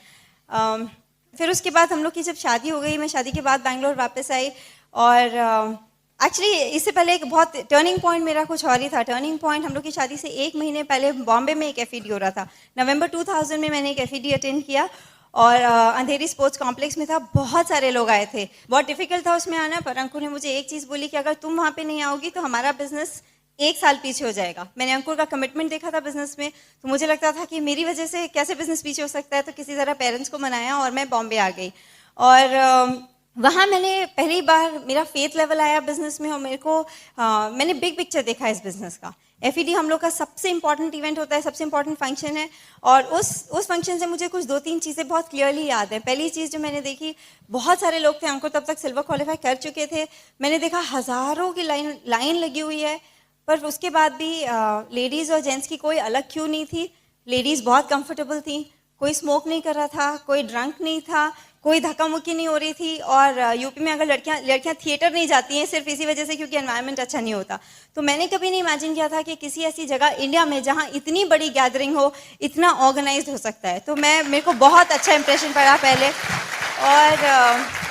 फिर उसके बाद हम लोग की जब शादी हो गई, मैं शादी के बाद बैंगलोर वापस आई। और एक्चुअली इससे पहले एक बहुत टर्निंग पॉइंट मेरा कुछ और ही था। टर्निंग पॉइंट हम लोग की शादी से 1 महीने पहले बॉम्बे में एक एफईडी हो रहा था। नवंबर 2000 में मैंने एक एफईडी अटेंड किया, और अंधेरी स्पोर्ट्स कॉम्प्लेक्स में था। बहुत सारे लोग आए थे, बहुत डिफिकल्ट था उसमें आना। पर अंकुर ने मुझे एक चीज़ बोली कि अगर तुम वहाँ पे नहीं आओगी तो हमारा बिजनेस 1 साल पीछे हो जाएगा। मैंने अंकुर का कमिटमेंट देखा था बिजनेस में, तो मुझे लगता था कि मेरी वजह से कैसे बिजनेस पीछे हो सकता है। तो किसी तरह पेरेंट्स को मनाया और मैं बॉम्बे आ गई। और वहाँ मैंने पहली बार मेरा फेथ लेवल आया बिजनेस में, और मेरे को मैंने बिग पिक्चर देखा इस बिजनेस का। एफईडी हम लोग का सबसे इंपॉर्टेंट इवेंट होता है, सबसे इंपॉर्टेंट फंक्शन है। और उस फंक्शन से मुझे कुछ 2-3 चीज़ें बहुत क्लियरली याद है। पहली चीज़ जो मैंने देखी, बहुत सारे लोग थे, अंकुर तब तक सिल्वर क्वालिफाई कर चुके थे। मैंने देखा हज़ारों की लाइन लगी हुई है, पर उसके बाद भी लेडीज़ और जेंट्स की कोई अलग क्यू नहीं थी। लेडीज़ बहुत कंफर्टेबल थी, कोई स्मोक नहीं कर रहा था, कोई ड्रंक नहीं था, कोई धक्का मुक्की नहीं हो रही थी। और यूपी में अगर लड़कियां थिएटर नहीं जाती हैं सिर्फ इसी वजह से क्योंकि एनवायरनमेंट अच्छा नहीं होता। तो मैंने कभी नहीं इमेजिन किया था कि किसी ऐसी जगह इंडिया में जहां इतनी बड़ी गैदरिंग हो, इतना ऑर्गेनाइज्ड हो सकता है। तो मेरे को बहुत अच्छा इंप्रेशन पड़ा पहले। और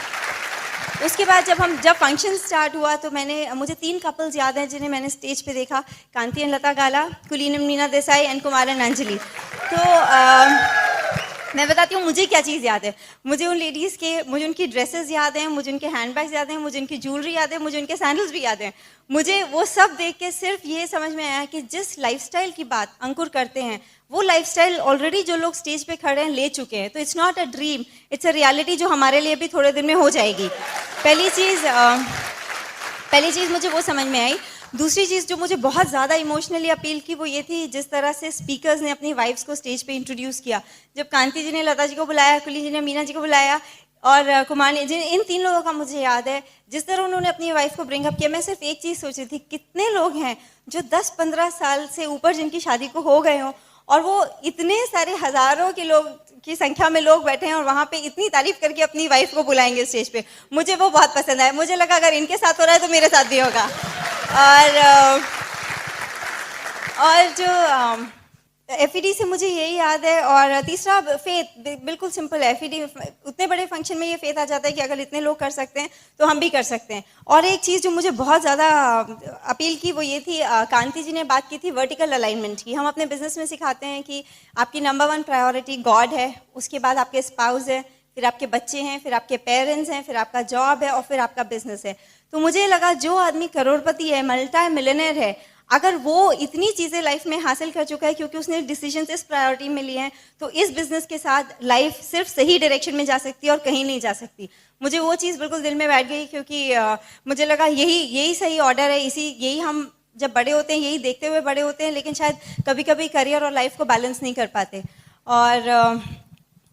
उसके बाद जब फंक्शन स्टार्ट हुआ, तो मुझे 3 कपल्स याद हैं जिन्हें मैंने स्टेज पे देखा। कांति एंड लता गाला, कुलीनम नीना देसाई एंड कुमार एंड अंजलि। तो मैं बताती हूँ मुझे क्या चीज़ याद है। मुझे उन लेडीज़ के, मुझे उनकी ड्रेसेस याद हैं, मुझे उनके हैंडबैग्स याद हैं, मुझे उनकी ज्वेलरी याद है, मुझे उनके सैंडल्स भी याद हैं। मुझे वो सब देख के सिर्फ ये समझ में आया कि जिस लाइफस्टाइल की बात अंकुर करते हैं, वो लाइफस्टाइल ऑलरेडी जो लोग स्टेज पे खड़े हैं ले चुके हैं। तो it's not a dream, it's a reality जो हमारे लिए भी थोड़े दिन में हो जाएगी। पहली चीज़ मुझे वो समझ में आई। दूसरी चीज़ जो मुझे बहुत ज़्यादा इमोशनली अपील की, वो ये थी जिस तरह से स्पीकर्स ने अपनी वाइफ्स को स्टेज पे इंट्रोड्यूस किया। जब कांति जी ने लता जी को बुलाया, कुली जी ने मीना जी को बुलाया, और कुमार जिन इन 3 लोगों का मुझे याद है, जिस तरह उन्होंने अपनी वाइफ को ब्रिंग अप किया, मैं सिर्फ एक चीज़ सोची थी, कितने लोग हैं जो 10-15 साल से ऊपर जिनकी शादी को हो गए हों और वो इतने सारे हज़ारों के लोग की संख्या में लोग बैठे हैं और वहाँ पे इतनी तारीफ करके अपनी वाइफ को बुलाएंगे स्टेज पे। मुझे वो बहुत पसंद आया। मुझे लगा अगर इनके साथ हो रहा है तो मेरे साथ भी होगा। और जो एफईडी से मुझे यही याद है। और तीसरा फेथ, बिल्कुल सिंपल है। एफईडी उतने बड़े फंक्शन में ये फेथ आ जाता है कि अगर इतने लोग कर सकते हैं तो हम भी कर सकते हैं। और एक चीज़ जो मुझे बहुत ज़्यादा अपील की वो ये थी, कांति जी ने बात की थी वर्टिकल अलाइनमेंट की। हम अपने बिजनेस में सिखाते हैं कि आपकी नंबर 1 प्रायोरिटी गॉड है, उसके बाद आपके स्पाउस है, फिर आपके बच्चे हैं, फिर आपके पेरेंट्स हैं, फिर आपका जॉब है और फिर आपका बिजनेस है। तो मुझे लगा जो आदमी करोड़पति है, मल्टी मिलियनेयर है, अगर वो इतनी चीज़ें लाइफ में हासिल कर चुका है क्योंकि उसने डिसीजंस इस प्रायोरिटी में लिए हैं, तो इस बिजनेस के साथ लाइफ सिर्फ सही डायरेक्शन में जा सकती है और कहीं नहीं जा सकती। मुझे वो चीज़ बिल्कुल दिल में बैठ गई क्योंकि मुझे लगा यही सही ऑर्डर है। यही हम जब बड़े होते हैं यही देखते हुए बड़े होते हैं, लेकिन शायद कभी कभी करियर और लाइफ को बैलेंस नहीं कर पाते। और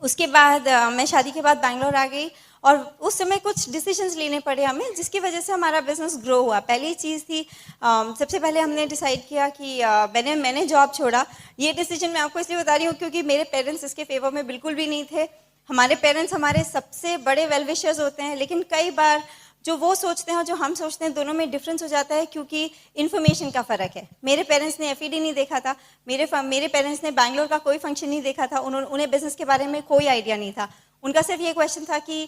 उसके बाद मैं शादी के बाद बैंगलोर आ गई और उस समय कुछ डिसीजंस लेने पड़े हमें, जिसकी वजह से हमारा बिजनेस ग्रो हुआ। पहली चीज़ थी, सबसे पहले हमने डिसाइड किया कि मैंने जॉब छोड़ा। ये डिसीजन मैं आपको इसलिए बता रही हूँ क्योंकि मेरे पेरेंट्स इसके फेवर में बिल्कुल भी नहीं थे। हमारे पेरेंट्स हमारे सबसे बड़े वेल विशर्स होते हैं, लेकिन कई बार जो वो सोचते हैं और जो हम सोचते हैं दोनों में डिफरेंस हो जाता है क्योंकि इन्फॉर्मेशन का फ़र्क है। मेरे पेरेंट्स ने एफईडी नहीं देखा था, मेरे पेरेंट्स ने बैंगलोर का कोई फंक्शन नहीं देखा था, उन्हें बिजनेस के बारे में कोई आइडिया नहीं था। उनका सिर्फ ये क्वेश्चन था कि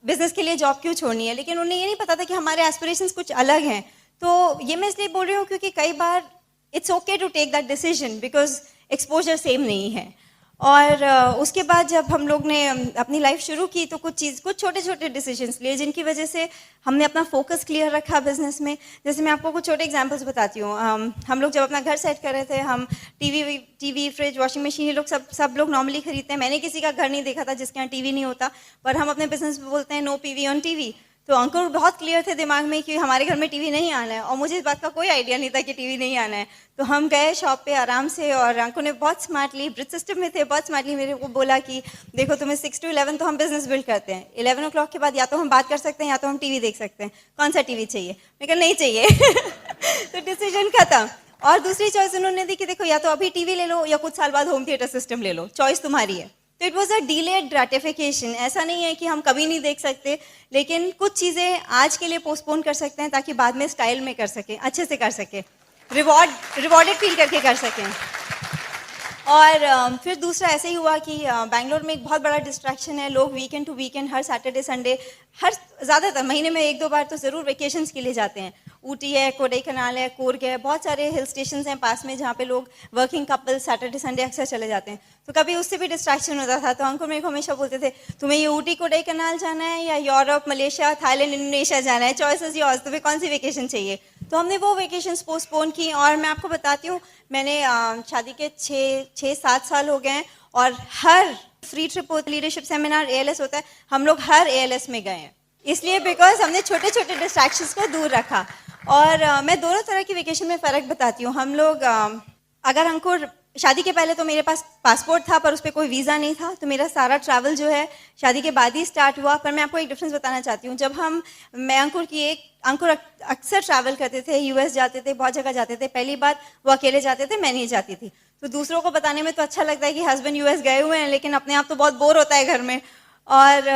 बिजनेस के लिए जॉब क्यों छोड़नी है, लेकिन उन्हें ये नहीं पता था कि हमारे एस्पिरेशंस कुछ अलग हैं। तो ये मैं इसलिए बोल रही हूँ क्योंकि कई बार it's okay to take that decision because exposure same नहीं है। और उसके बाद जब हम लोग ने अपनी लाइफ शुरू की तो कुछ छोटे छोटे डिसीजंस लिए जिनकी वजह से हमने अपना फोकस क्लियर रखा बिजनेस में। जैसे मैं आपको कुछ छोटे एग्जांपल्स बताती हूँ। हम लोग जब अपना घर सेट कर रहे थे, हम टीवी फ्रिज वॉशिंग मशीन ये लोग सब लोग नॉर्मली खरीदते हैं। मैंने किसी का घर नहीं देखा था जिसके यहाँ टीवी नहीं होता, पर हम अपने बिजनेस में बोलते हैं नो पीवी ऑन टीवी। तो अंकुर बहुत क्लियर थे दिमाग में कि हमारे घर में टीवी नहीं आना है, और मुझे इस बात का कोई आइडिया नहीं था कि टीवी नहीं आना है। तो हम गए शॉप पे आराम से, और अंकुर ने बहुत स्मार्टली, ब्रिज सिस्टम में थे, बहुत स्मार्टली मेरे को बोला कि देखो तुम्हें 6 to 11 तो हम बिजनेस बिल्ड करते हैं, 11 o'clock के बाद या तो हम बात कर सकते हैं या तो हम टीवी देख सकते हैं, कौन सा टीवी चाहिए? मैं कहा नहीं चाहिए। तो डिसीजन खत्म। और दूसरी चॉइस उन्होंने दी कि देखो या तो अभी टीवी ले लो या कुछ साल बाद होम थिएटर सिस्टम ले लो, चॉइस तुम्हारी है। तो it was a delayed gratification. ऐसा नहीं है कि हम कभी नहीं देख सकते, लेकिन कुछ चीज़ें आज के लिए पोस्टपोन कर सकते हैं ताकि बाद में स्टाइल में कर सकें, अच्छे से कर सकें, रिवॉर्डेड फील करके कर सकें। और फिर दूसरा ऐसे ही हुआ कि बैंगलोर में एक बहुत बड़ा डिस्ट्रैक्शन है। लोग वीकेंड टू वीकेंड, हर सैटरडे संडे, ज़्यादातर महीने में 1-2 बार तो ज़रूर वेकेशंस के लिए जाते हैं। ऊटी है, कोडाईकनाल है, कूर्ग है, बहुत सारे हिल स्टेशंस हैं पास में जहाँ पे लोग वर्किंग कपल सैटरडे संडे अक्सर चले जाते हैं। तो कभी उससे भी डिस्ट्रैक्शन होता था। तो अंकुर मेरे को हमेशा बोलते थे तुम्हें ये ऊटी कोडाईकनाल जाना है या यूरोप, मलेशिया, थाईलैंड, इंडोनेशिया जाना है, चॉइस इज योर्स, तुम्हें कौन सी वेकेशन चाहिए? तो हमने वो वेकेशंस पोस्टपोन की। और मैं आपको बताती हूँ, मैंने शादी के 6-7 साल हो गए हैं और हर फ्री ट्रिप होता है, लीडरशिप सेमिनार, ALS होता है, हम लोग हर ALS में गए हैं, इसलिए बिकॉज हमने छोटे छोटे डिस्ट्रैक्शंस को दूर रखा। और मैं दोनों तरह की वेकेशन में फ़र्क बताती हूँ। हम लोग अगर अंकुर शादी के पहले तो मेरे पास पासपोर्ट था पर उस पर कोई वीज़ा नहीं था, तो मेरा सारा ट्रैवल जो है शादी के बाद ही स्टार्ट हुआ। पर मैं आपको एक डिफरेंस बताना चाहती हूँ। जब अंकुर अक्सर ट्रैवल करते थे, US जाते थे, बहुत जगह जाते थे। पहली बात वो अकेले जाते थे, मैं नहीं जाती थी। तो दूसरों को बताने में तो अच्छा लगता है कि हस्बैंड US गए हुए हैं, लेकिन अपने आप तो बहुत बोर होता है घर में। और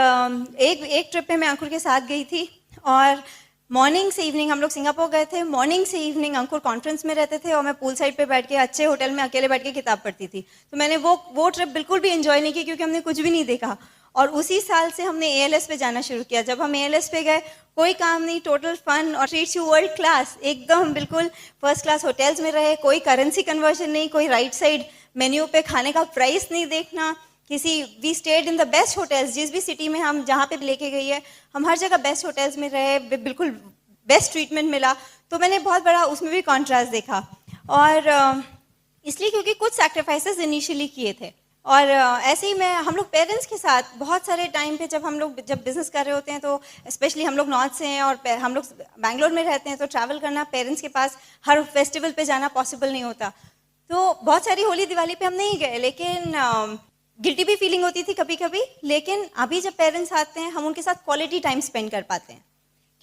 एक ट्रिप पे मैं अंकुर के साथ गई थी, और मॉर्निंग से इवनिंग, हम लोग सिंगापुर गए थे, मॉर्निंग से इवनिंग अंकुर कॉन्फ्रेंस में रहते थे और मैं पूल साइड पे बैठ के अच्छे होटल में अकेले बैठ के किताब पढ़ती थी। तो मैंने वो ट्रिप बिल्कुल भी एंजॉय नहीं की क्योंकि हमने कुछ भी नहीं देखा। और उसी साल से हमने ALS पे जाना शुरू किया। जब हम ALS पे गए, कोई काम नहीं, टोटल फन, और ट्रीट्स यू वर्ल्ड क्लास, एकदम बिल्कुल फर्स्ट क्लास होटल्स में रहे, कोई करेंसी कन्वर्जन नहीं, कोई राइट साइड मेन्यू पे खाने का प्राइस नहीं देखना, we stayed in the best hotels. जिस भी सिटी में हम जहाँ पे भी लेके गई है, हम हर जगह बेस्ट होटल्स में रहे, बिल्कुल बेस्ट ट्रीटमेंट मिला। तो मैंने बहुत बड़ा उसमें भी कॉन्ट्रास्ट देखा। और इसलिए क्योंकि कुछ सैक्रिफाइसेस इनिशियली किए थे। और ऐसे ही हम लोग पेरेंट्स के साथ बहुत सारे टाइम पे जब बिजनेस कर रहे होते हैं, तो स्पेशली हम लोग नॉर्थ से हैं और हम लोग बैंगलोर में रहते हैं, तो ट्रैवल करना, पेरेंट्स के पास हर फेस्टिवल पे जाना पॉसिबल नहीं होता। तो बहुत सारी होली दिवाली पे हम नहीं गए, लेकिन गिल्टी भी फीलिंग होती थी कभी कभी, लेकिन अभी जब पेरेंट्स आते हैं हम उनके साथ क्वालिटी टाइम स्पेंड कर पाते हैं,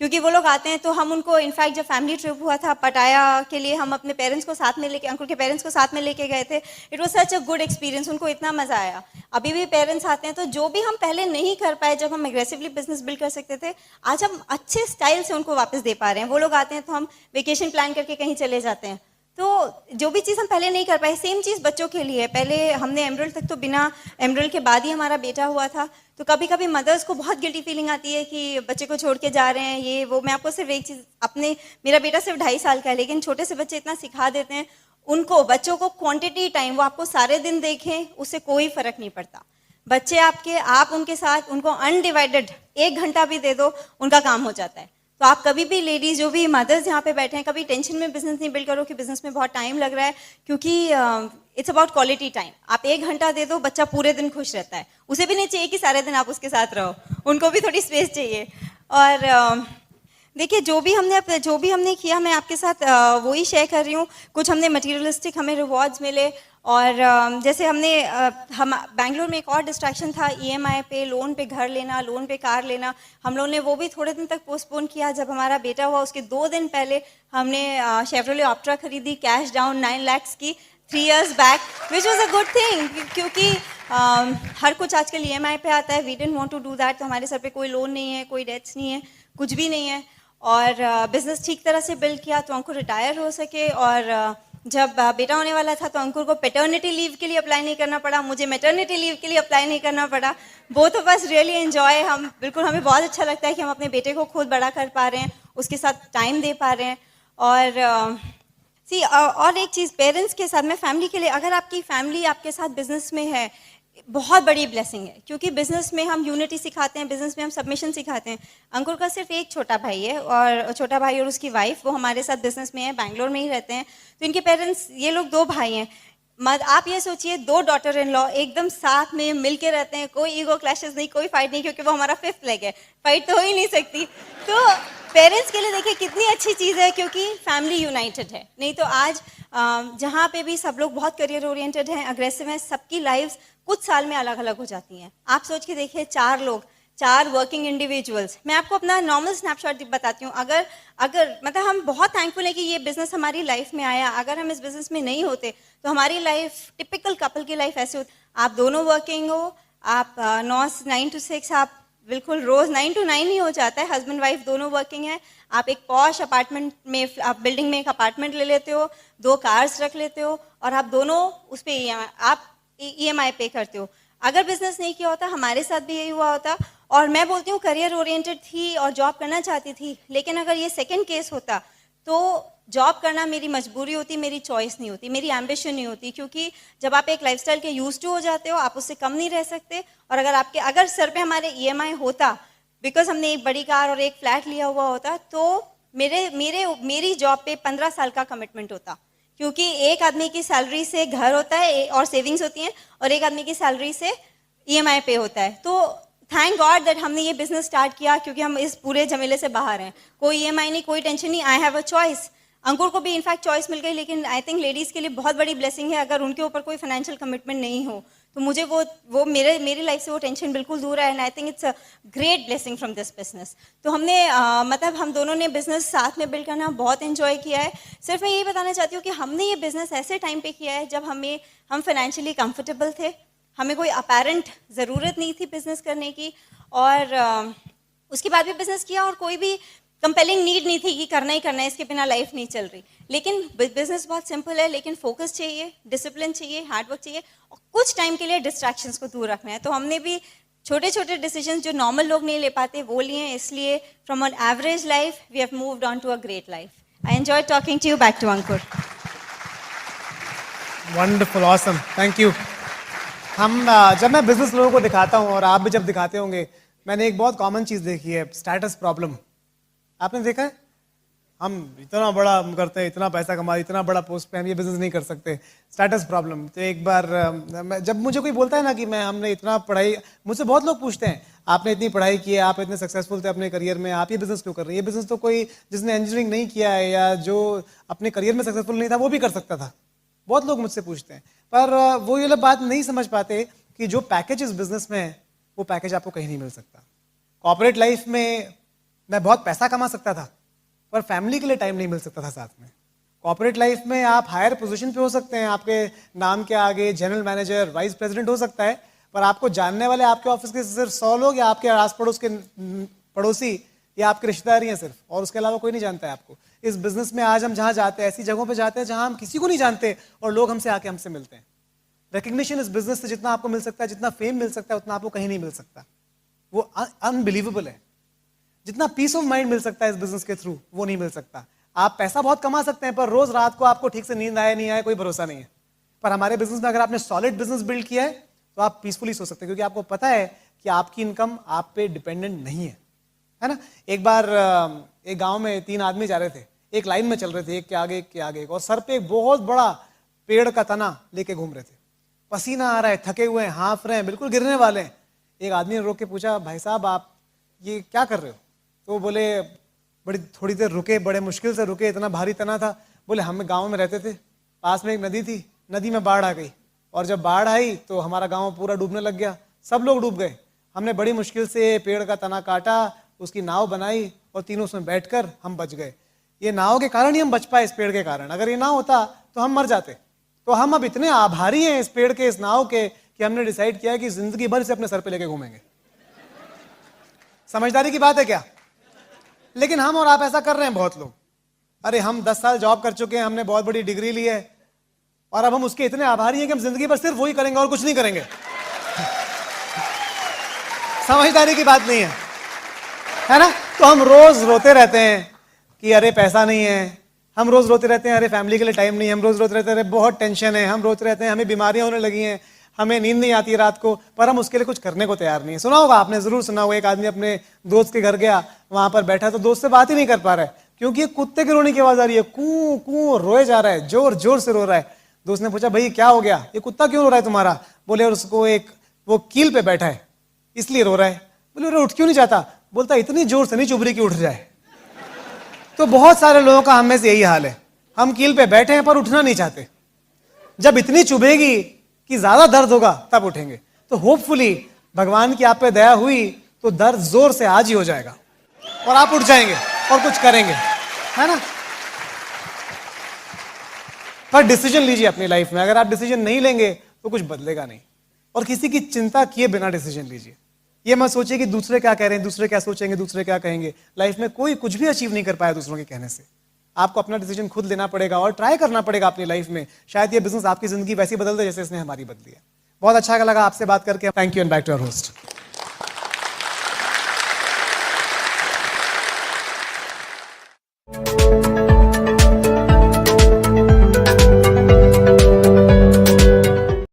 क्योंकि वो लोग आते हैं तो हम उनको, इनफैक्ट जब फैमिली ट्रिप हुआ था पटाया के लिए, हम अपने पेरेंट्स को साथ में लेके, अंकुर के पेरेंट्स को साथ में लेके गए थे। It was such a good experience, उनको इतना मजा आया। अभी भी पेरेंट्स आते हैं तो जो भी हम पहले नहीं कर पाए जब हम एग्रेसिवली बिजनेस बिल्ड कर सकते थे, आज हम अच्छे स्टाइल से उनको वापस दे पा रहे हैं। वो लोग आते हैं तो हम वेकेशन प्लान करके कहीं चले जाते हैं, तो जो भी चीज़ हम पहले नहीं कर पाए, सेम चीज़ बच्चों के लिए। पहले हमने एमरल्ड तक तो बिना, एमरल्ड के बाद ही हमारा बेटा हुआ था, तो कभी कभी मदर्स को बहुत गिल्टी फीलिंग आती है कि बच्चे को छोड़ के जा रहे हैं, ये वो। मैं आपको सिर्फ एक चीज़, अपने, मेरा बेटा सिर्फ 2.5 साल का है, लेकिन छोटे से बच्चे इतना सिखा देते हैं उनको, बच्चों को क्वांटिटी टाइम, वो आपको सारे दिन देखें उससे कोई फर्क नहीं पड़ता। बच्चे आपके, आप उनके साथ उनको अनडिवाइडेड 1 घंटा भी दे दो, उनका काम हो जाता है। तो आप कभी भी लेडीज, जो भी मदर्स यहाँ पे बैठे हैं, कभी टेंशन में बिजनेस नहीं बिल्ड करो कि बिजनेस में बहुत टाइम लग रहा है, क्योंकि इट्स अबाउट क्वालिटी टाइम। आप 1 घंटा दे दो, बच्चा पूरे दिन खुश रहता है। उसे भी नहीं चाहिए कि सारे दिन आप उसके साथ रहो, उनको भी थोड़ी स्पेस चाहिए। और देखिए, जो भी हमने किया, मैं आपके साथ वही शेयर कर रही हूँ। कुछ हमने मटेरियलिस्टिक, हमें रिवॉर्ड्स मिले, और जैसे हम बैंगलोर में एक और डिस्ट्रैक्शन था, ईएमआई पे, लोन पे घर लेना, लोन पे कार लेना। हम लोगों ने वो भी थोड़े दिन तक पोस्टपोन किया। जब हमारा बेटा हुआ उसके 2 दिन पहले हमने शेवरोले ऑप्ट्रा खरीदी, कैश डाउन 9 lakhs की, 3 years बैक, which was a good thing, क्योंकि हर कुछ आजकल ईएमआई पे आता है। We didn't want to do that. तो हमारे सर पे कोई लोन नहीं है, कोई डेट्स नहीं है, कुछ भी नहीं है। और बिजनेस ठीक तरह से बिल्ड किया तो अंकुर रिटायर हो सके। और जब बेटा होने वाला था तो अंकुर को पेटर्निटी लीव के लिए अप्लाई नहीं करना पड़ा, मुझे मैटर्निटी लीव के लिए अप्लाई नहीं करना पड़ा। Both of us really enjoy, हम बिल्कुल, हमें बहुत अच्छा लगता है कि हम अपने बेटे को खुद बड़ा कर पा रहे हैं, उसके साथ टाइम दे पा रहे हैं। और और एक चीज़, पेरेंट्स के साथ, मैं फैमिली के लिए, अगर आपकी फैमिली आपके साथ बिजनेस में है, बहुत बड़ी ब्लेसिंग है, क्योंकि बिजनेस में हम यूनिटी सिखाते हैं, बिजनेस में हम सबमिशन सिखाते हैं। अंकुर का सिर्फ एक छोटा भाई है, और छोटा भाई और उसकी वाइफ, वो हमारे साथ बिजनेस में है, बैंगलोर में ही रहते हैं। तो इनके पेरेंट्स, ये लोग 2 भाई हैं। आप ये सोचिए, 2 डॉटर इन लॉ एकदम साथ में मिल के रहते हैं, कोई ईगो क्लैशेस नहीं, कोई फाइट नहीं, क्योंकि वो हमारा 5th लेग है, फाइट तो हो ही नहीं सकती। तो पेरेंट्स के लिए देखिए कितनी अच्छी चीज़ है, क्योंकि फैमिली यूनाइटेड है। नहीं तो आज जहाँ पे भी सब लोग बहुत करियर ओरिएंटेड हैं, अग्रेसिव हैं, सबकी लाइफ्स कुछ साल में अलग अलग हो जाती हैं। आप सोच के देखिए, 4 लोग, 4 वर्किंग इंडिविजुअल्स। मैं आपको अपना नॉर्मल स्नैपशॉट बताती हूँ। अगर मतलब हम बहुत थैंकफुल है कि ये बिजनेस हमारी लाइफ में आया। अगर हम इस बिजनेस में नहीं होते तो हमारी लाइफ, टिपिकल कपल की लाइफ ऐसे होती। आप दोनों वर्किंग हो, आप 9 to 6, आप बिल्कुल रोज 9 to 9 ही हो जाता है, हस्बैंड वाइफ दोनों वर्किंग है। आप एक पॉश अपार्टमेंट में, आप बिल्डिंग में एक अपार्टमेंट ले लेते हो, 2 कार्स रख लेते हो, और आप दोनों उस पर आप ईएमआई पे करते हो। अगर बिजनेस नहीं किया होता, हमारे साथ भी यही हुआ होता। और मैं बोलती हूँ, करियर ओरिएंटेड थी और जॉब करना चाहती थी, लेकिन अगर ये सेकंड केस होता तो जॉब करना मेरी मजबूरी होती, मेरी चॉइस नहीं होती, मेरी एम्बिशन नहीं होती। क्योंकि जब आप एक लाइफस्टाइल के यूज टू हो जाते हो, आप उससे कम नहीं रह सकते। और अगर सर पे हमारे ईएमआई होता, बिकॉज हमने एक बड़ी कार और एक फ्लैट लिया हुआ होता, तो मेरी जॉब पे 15 साल का कमिटमेंट होता। क्योंकि एक आदमी की सैलरी से घर होता है और सेविंग्स होती हैं, और एक आदमी की सैलरी से ईएमआई पे होता है। तो थैंक गॉड दैट हमने ये बिजनेस स्टार्ट किया, क्योंकि हम इस पूरे झमेले से बाहर हैं। कोई ईएमआई नहीं, कोई टेंशन नहीं, आई हैव अ चॉइस। अंकुर को भी इनफैक्ट चॉइस मिल गई, लेकिन आई थिंक लेडीज के लिए बहुत बड़ी ब्लेसिंग है अगर उनके ऊपर कोई फाइनेंशियल कमिटमेंट नहीं हो। तो मुझे वो मेरी लाइफ से वो टेंशन बिल्कुल दूर है, and I think it's a great blessing from this business. तो हमने मतलब हम दोनों ने बिजनेस साथ में बिल्ड करना बहुत एंजॉय किया है। सिर्फ मैं यही बताना चाहती हूँ कि हमने ये बिजनेस ऐसे टाइम पे किया है जब हम फाइनेंशियली कंफर्टेबल थे, हमें कोई अपेरेंट ज़रूरत नहीं थी बिजनेस करने की, और उसके बाद भी बिजनेस किया, और कोई भी कंपेलिंग नीड नहीं थी कि करना ही करना है, इसके बिना लाइफ नहीं चल रही। लेकिन बिजनेस बहुत सिंपल है, लेकिन फोकस चाहिए, डिसिप्लिन चाहिए, हार्डवर्क चाहिए, और कुछ टाइम के लिए डिस्ट्रैक्शंस को दूर रखना है। तो हमने भी छोटे छोटे डिसीजन जो नॉर्मल लोग नहीं ले पाते वो लिए, इसलिए from an average life we have moved on to a great life. I enjoy talking to you. Back to Ankur. Wonderful, awesome, thank you. जब मैं बिजनेस लोगों को दिखाता हूँ, और आप भी जब दिखाते होंगे, मैंने एक बहुत कॉमन चीज़ देखी है, स्टेटस प्रॉब्लम। आपने देखा है, हम इतना बड़ा करते हैं, इतना पैसा कमा, इतना बड़ा पोस्ट पे, हम ये बिजनेस नहीं कर सकते, स्टेटस प्रॉब्लम। तो एक बार जब मुझे कोई बोलता है ना कि हमने इतना पढ़ाई, मुझसे बहुत लोग पूछते हैं, आपने इतनी पढ़ाई की है, आप इतने सक्सेसफुल थे अपने करियर में, आप ये बिजनेस क्यों कर रहे हैं? ये बिजनेस तो कोई जिसने इंजीनियरिंग नहीं किया है या जो अपने करियर में सक्सेसफुल नहीं था वो भी कर सकता था। बहुत लोग मुझसे पूछते हैं, पर वो ये लोग बात नहीं समझ पाते कि जो पैकेज इस बिजनेस में है वो पैकेज आपको कहीं नहीं मिल सकता। कॉर्पोरेट लाइफ में मैं बहुत पैसा कमा सकता था पर फैमिली के लिए टाइम नहीं मिल सकता था साथ में। कॉर्पोरेट लाइफ में आप हायर पोजीशन पे हो सकते हैं, आपके नाम के आगे जनरल मैनेजर, वाइस प्रेसिडेंट हो सकता है, पर आपको जानने वाले आपके ऑफिस के सिर्फ 100 लोग या आपके आस पड़ोस के पड़ोसी या आपके रिश्तेदार ही हैं सिर्फ, और उसके अलावा कोई नहीं जानता है आपको। इस बिजनेस में आज हम जहाँ जाते हैं ऐसी जगहों पे जाते हैं जहाँ हम किसी को नहीं जानते और लोग हमसे आके हमसे मिलते हैं। रिकग्निशन इस बिजनेस से जितना आपको मिल सकता है, जितना फेम मिल सकता है, उतना आपको कहीं नहीं मिल सकता। वो अनबिलीवेबल है। जितना पीस ऑफ माइंड मिल सकता है इस बिजनेस के थ्रू वो नहीं मिल सकता। आप पैसा बहुत कमा सकते हैं पर रोज रात को आपको ठीक से नींद आए नहीं आए कोई भरोसा नहीं है। पर हमारे बिजनेस में अगर आपने सॉलिड बिजनेस बिल्ड किया है तो आप पीसफुली सो सकते हैं, क्योंकि आपको पता है कि आपकी इनकम आप पे डिपेंडेंट नहीं है ना। एक बार एक गांव में 3 आदमी जा रहे थे, एक लाइन में चल रहे थे, एक के आगे एक के आगे, और सर पे एक बहुत बड़ा पेड़ का तना लेके घूम रहे थे। पसीना आ रहा है, थके हुए हैं, हाँफ रहे हैं, बिल्कुल गिरने वाले हैं। एक आदमी ने रोक के पूछा, भाई साहब आप ये क्या कर रहे हो? तो वो बोले, बड़ी थोड़ी देर रुके, बड़े मुश्किल से रुके, इतना भारी तना था। बोले हम गांव में रहते थे, पास में एक नदी थी, नदी में बाढ़ आ गई और जब बाढ़ आई तो हमारा गांव पूरा डूबने लग गया, सब लोग डूब गए। हमने बड़ी मुश्किल से पेड़ का तना काटा, उसकी नाव बनाई और तीनों उसमें बैठकर हम बच गए। ये नाव के कारण ही हम बच पाए, इस पेड़ के कारण। अगर ये ना होता तो हम मर जाते। तो हम अब इतने आभारी हैं इस पेड़ के, इस नाव के, कि हमने डिसाइड किया कि जिंदगी भर से अपने सर पे लेके घूमेंगे। समझदारी की बात है क्या? लेकिन हम और आप ऐसा कर रहे हैं बहुत लोग। अरे हम 10 साल जॉब कर चुके हैं, हमने बहुत बड़ी डिग्री ली है और अब हम उसके इतने आभारी हैं कि हम जिंदगी भर सिर्फ वही करेंगे और कुछ नहीं करेंगे। समझदारी की बात नहीं है ना? तो हम रोज रोते रहते हैं कि अरे पैसा नहीं है, हम रोज रोते रहते हैं अरे फैमिली के लिए टाइम नहीं है, हम रोज रोते रहते हैं अरे बहुत टेंशन है, हम रोते रहते हैं हमें बीमारियां होने लगी हैं, हमें नींद नहीं आती रात को, पर हम उसके लिए कुछ करने को तैयार नहीं है। सुना होगा आपने, जरूर सुना होगा, एक आदमी अपने दोस्त के घर गया, वहां पर बैठा तो दोस्त से बात ही नहीं कर पा रहा है क्योंकि ये कुत्ते के रोने की आवाज आ रही है, कू कू रोए जा रहा है, जोर जोर से रो रहा है। दोस्त ने पूछा, भाई क्या हो गया, ये कुत्ता क्यों रो रहा है तुम्हारा? बोले, और उसको एक वो कील पे बैठा है इसलिए रो रहा है। बोले, अरे उठ क्यों नहीं जाता? बोलता, इतनी जोर से नहीं चुभ रही कि उठ जाए। तो बहुत सारे लोगों का हम में से यही हाल है, हम कील पे बैठे हैं पर उठना नहीं चाहते। जब इतनी चुभेगी कि ज्यादा दर्द होगा तब उठेंगे। तो होपफुली भगवान की आप पे दया हुई तो दर्द जोर से आज ही हो जाएगा और आप उठ जाएंगे और कुछ करेंगे, है ना? पर डिसीजन लीजिए अपनी लाइफ में। अगर आप डिसीजन नहीं लेंगे तो कुछ बदलेगा नहीं, और किसी की चिंता किए बिना डिसीजन लीजिए। ये मत सोचिए कि दूसरे क्या कह रहे हैं, दूसरे क्या सोचेंगे, दूसरे क्या कहेंगे। लाइफ में कोई कुछ भी अचीव नहीं कर पाया दूसरों के कहने से। आपको अपना डिसीजन खुद लेना पड़ेगा और ट्राई करना पड़ेगा अपनी लाइफ में। शायद ये बिजनेस आपकी जिंदगी वैसी बदल दे जैसे इसने हमारी बदली है। बहुत अच्छा लगा आपसे बात करके। Thank you and back to our host.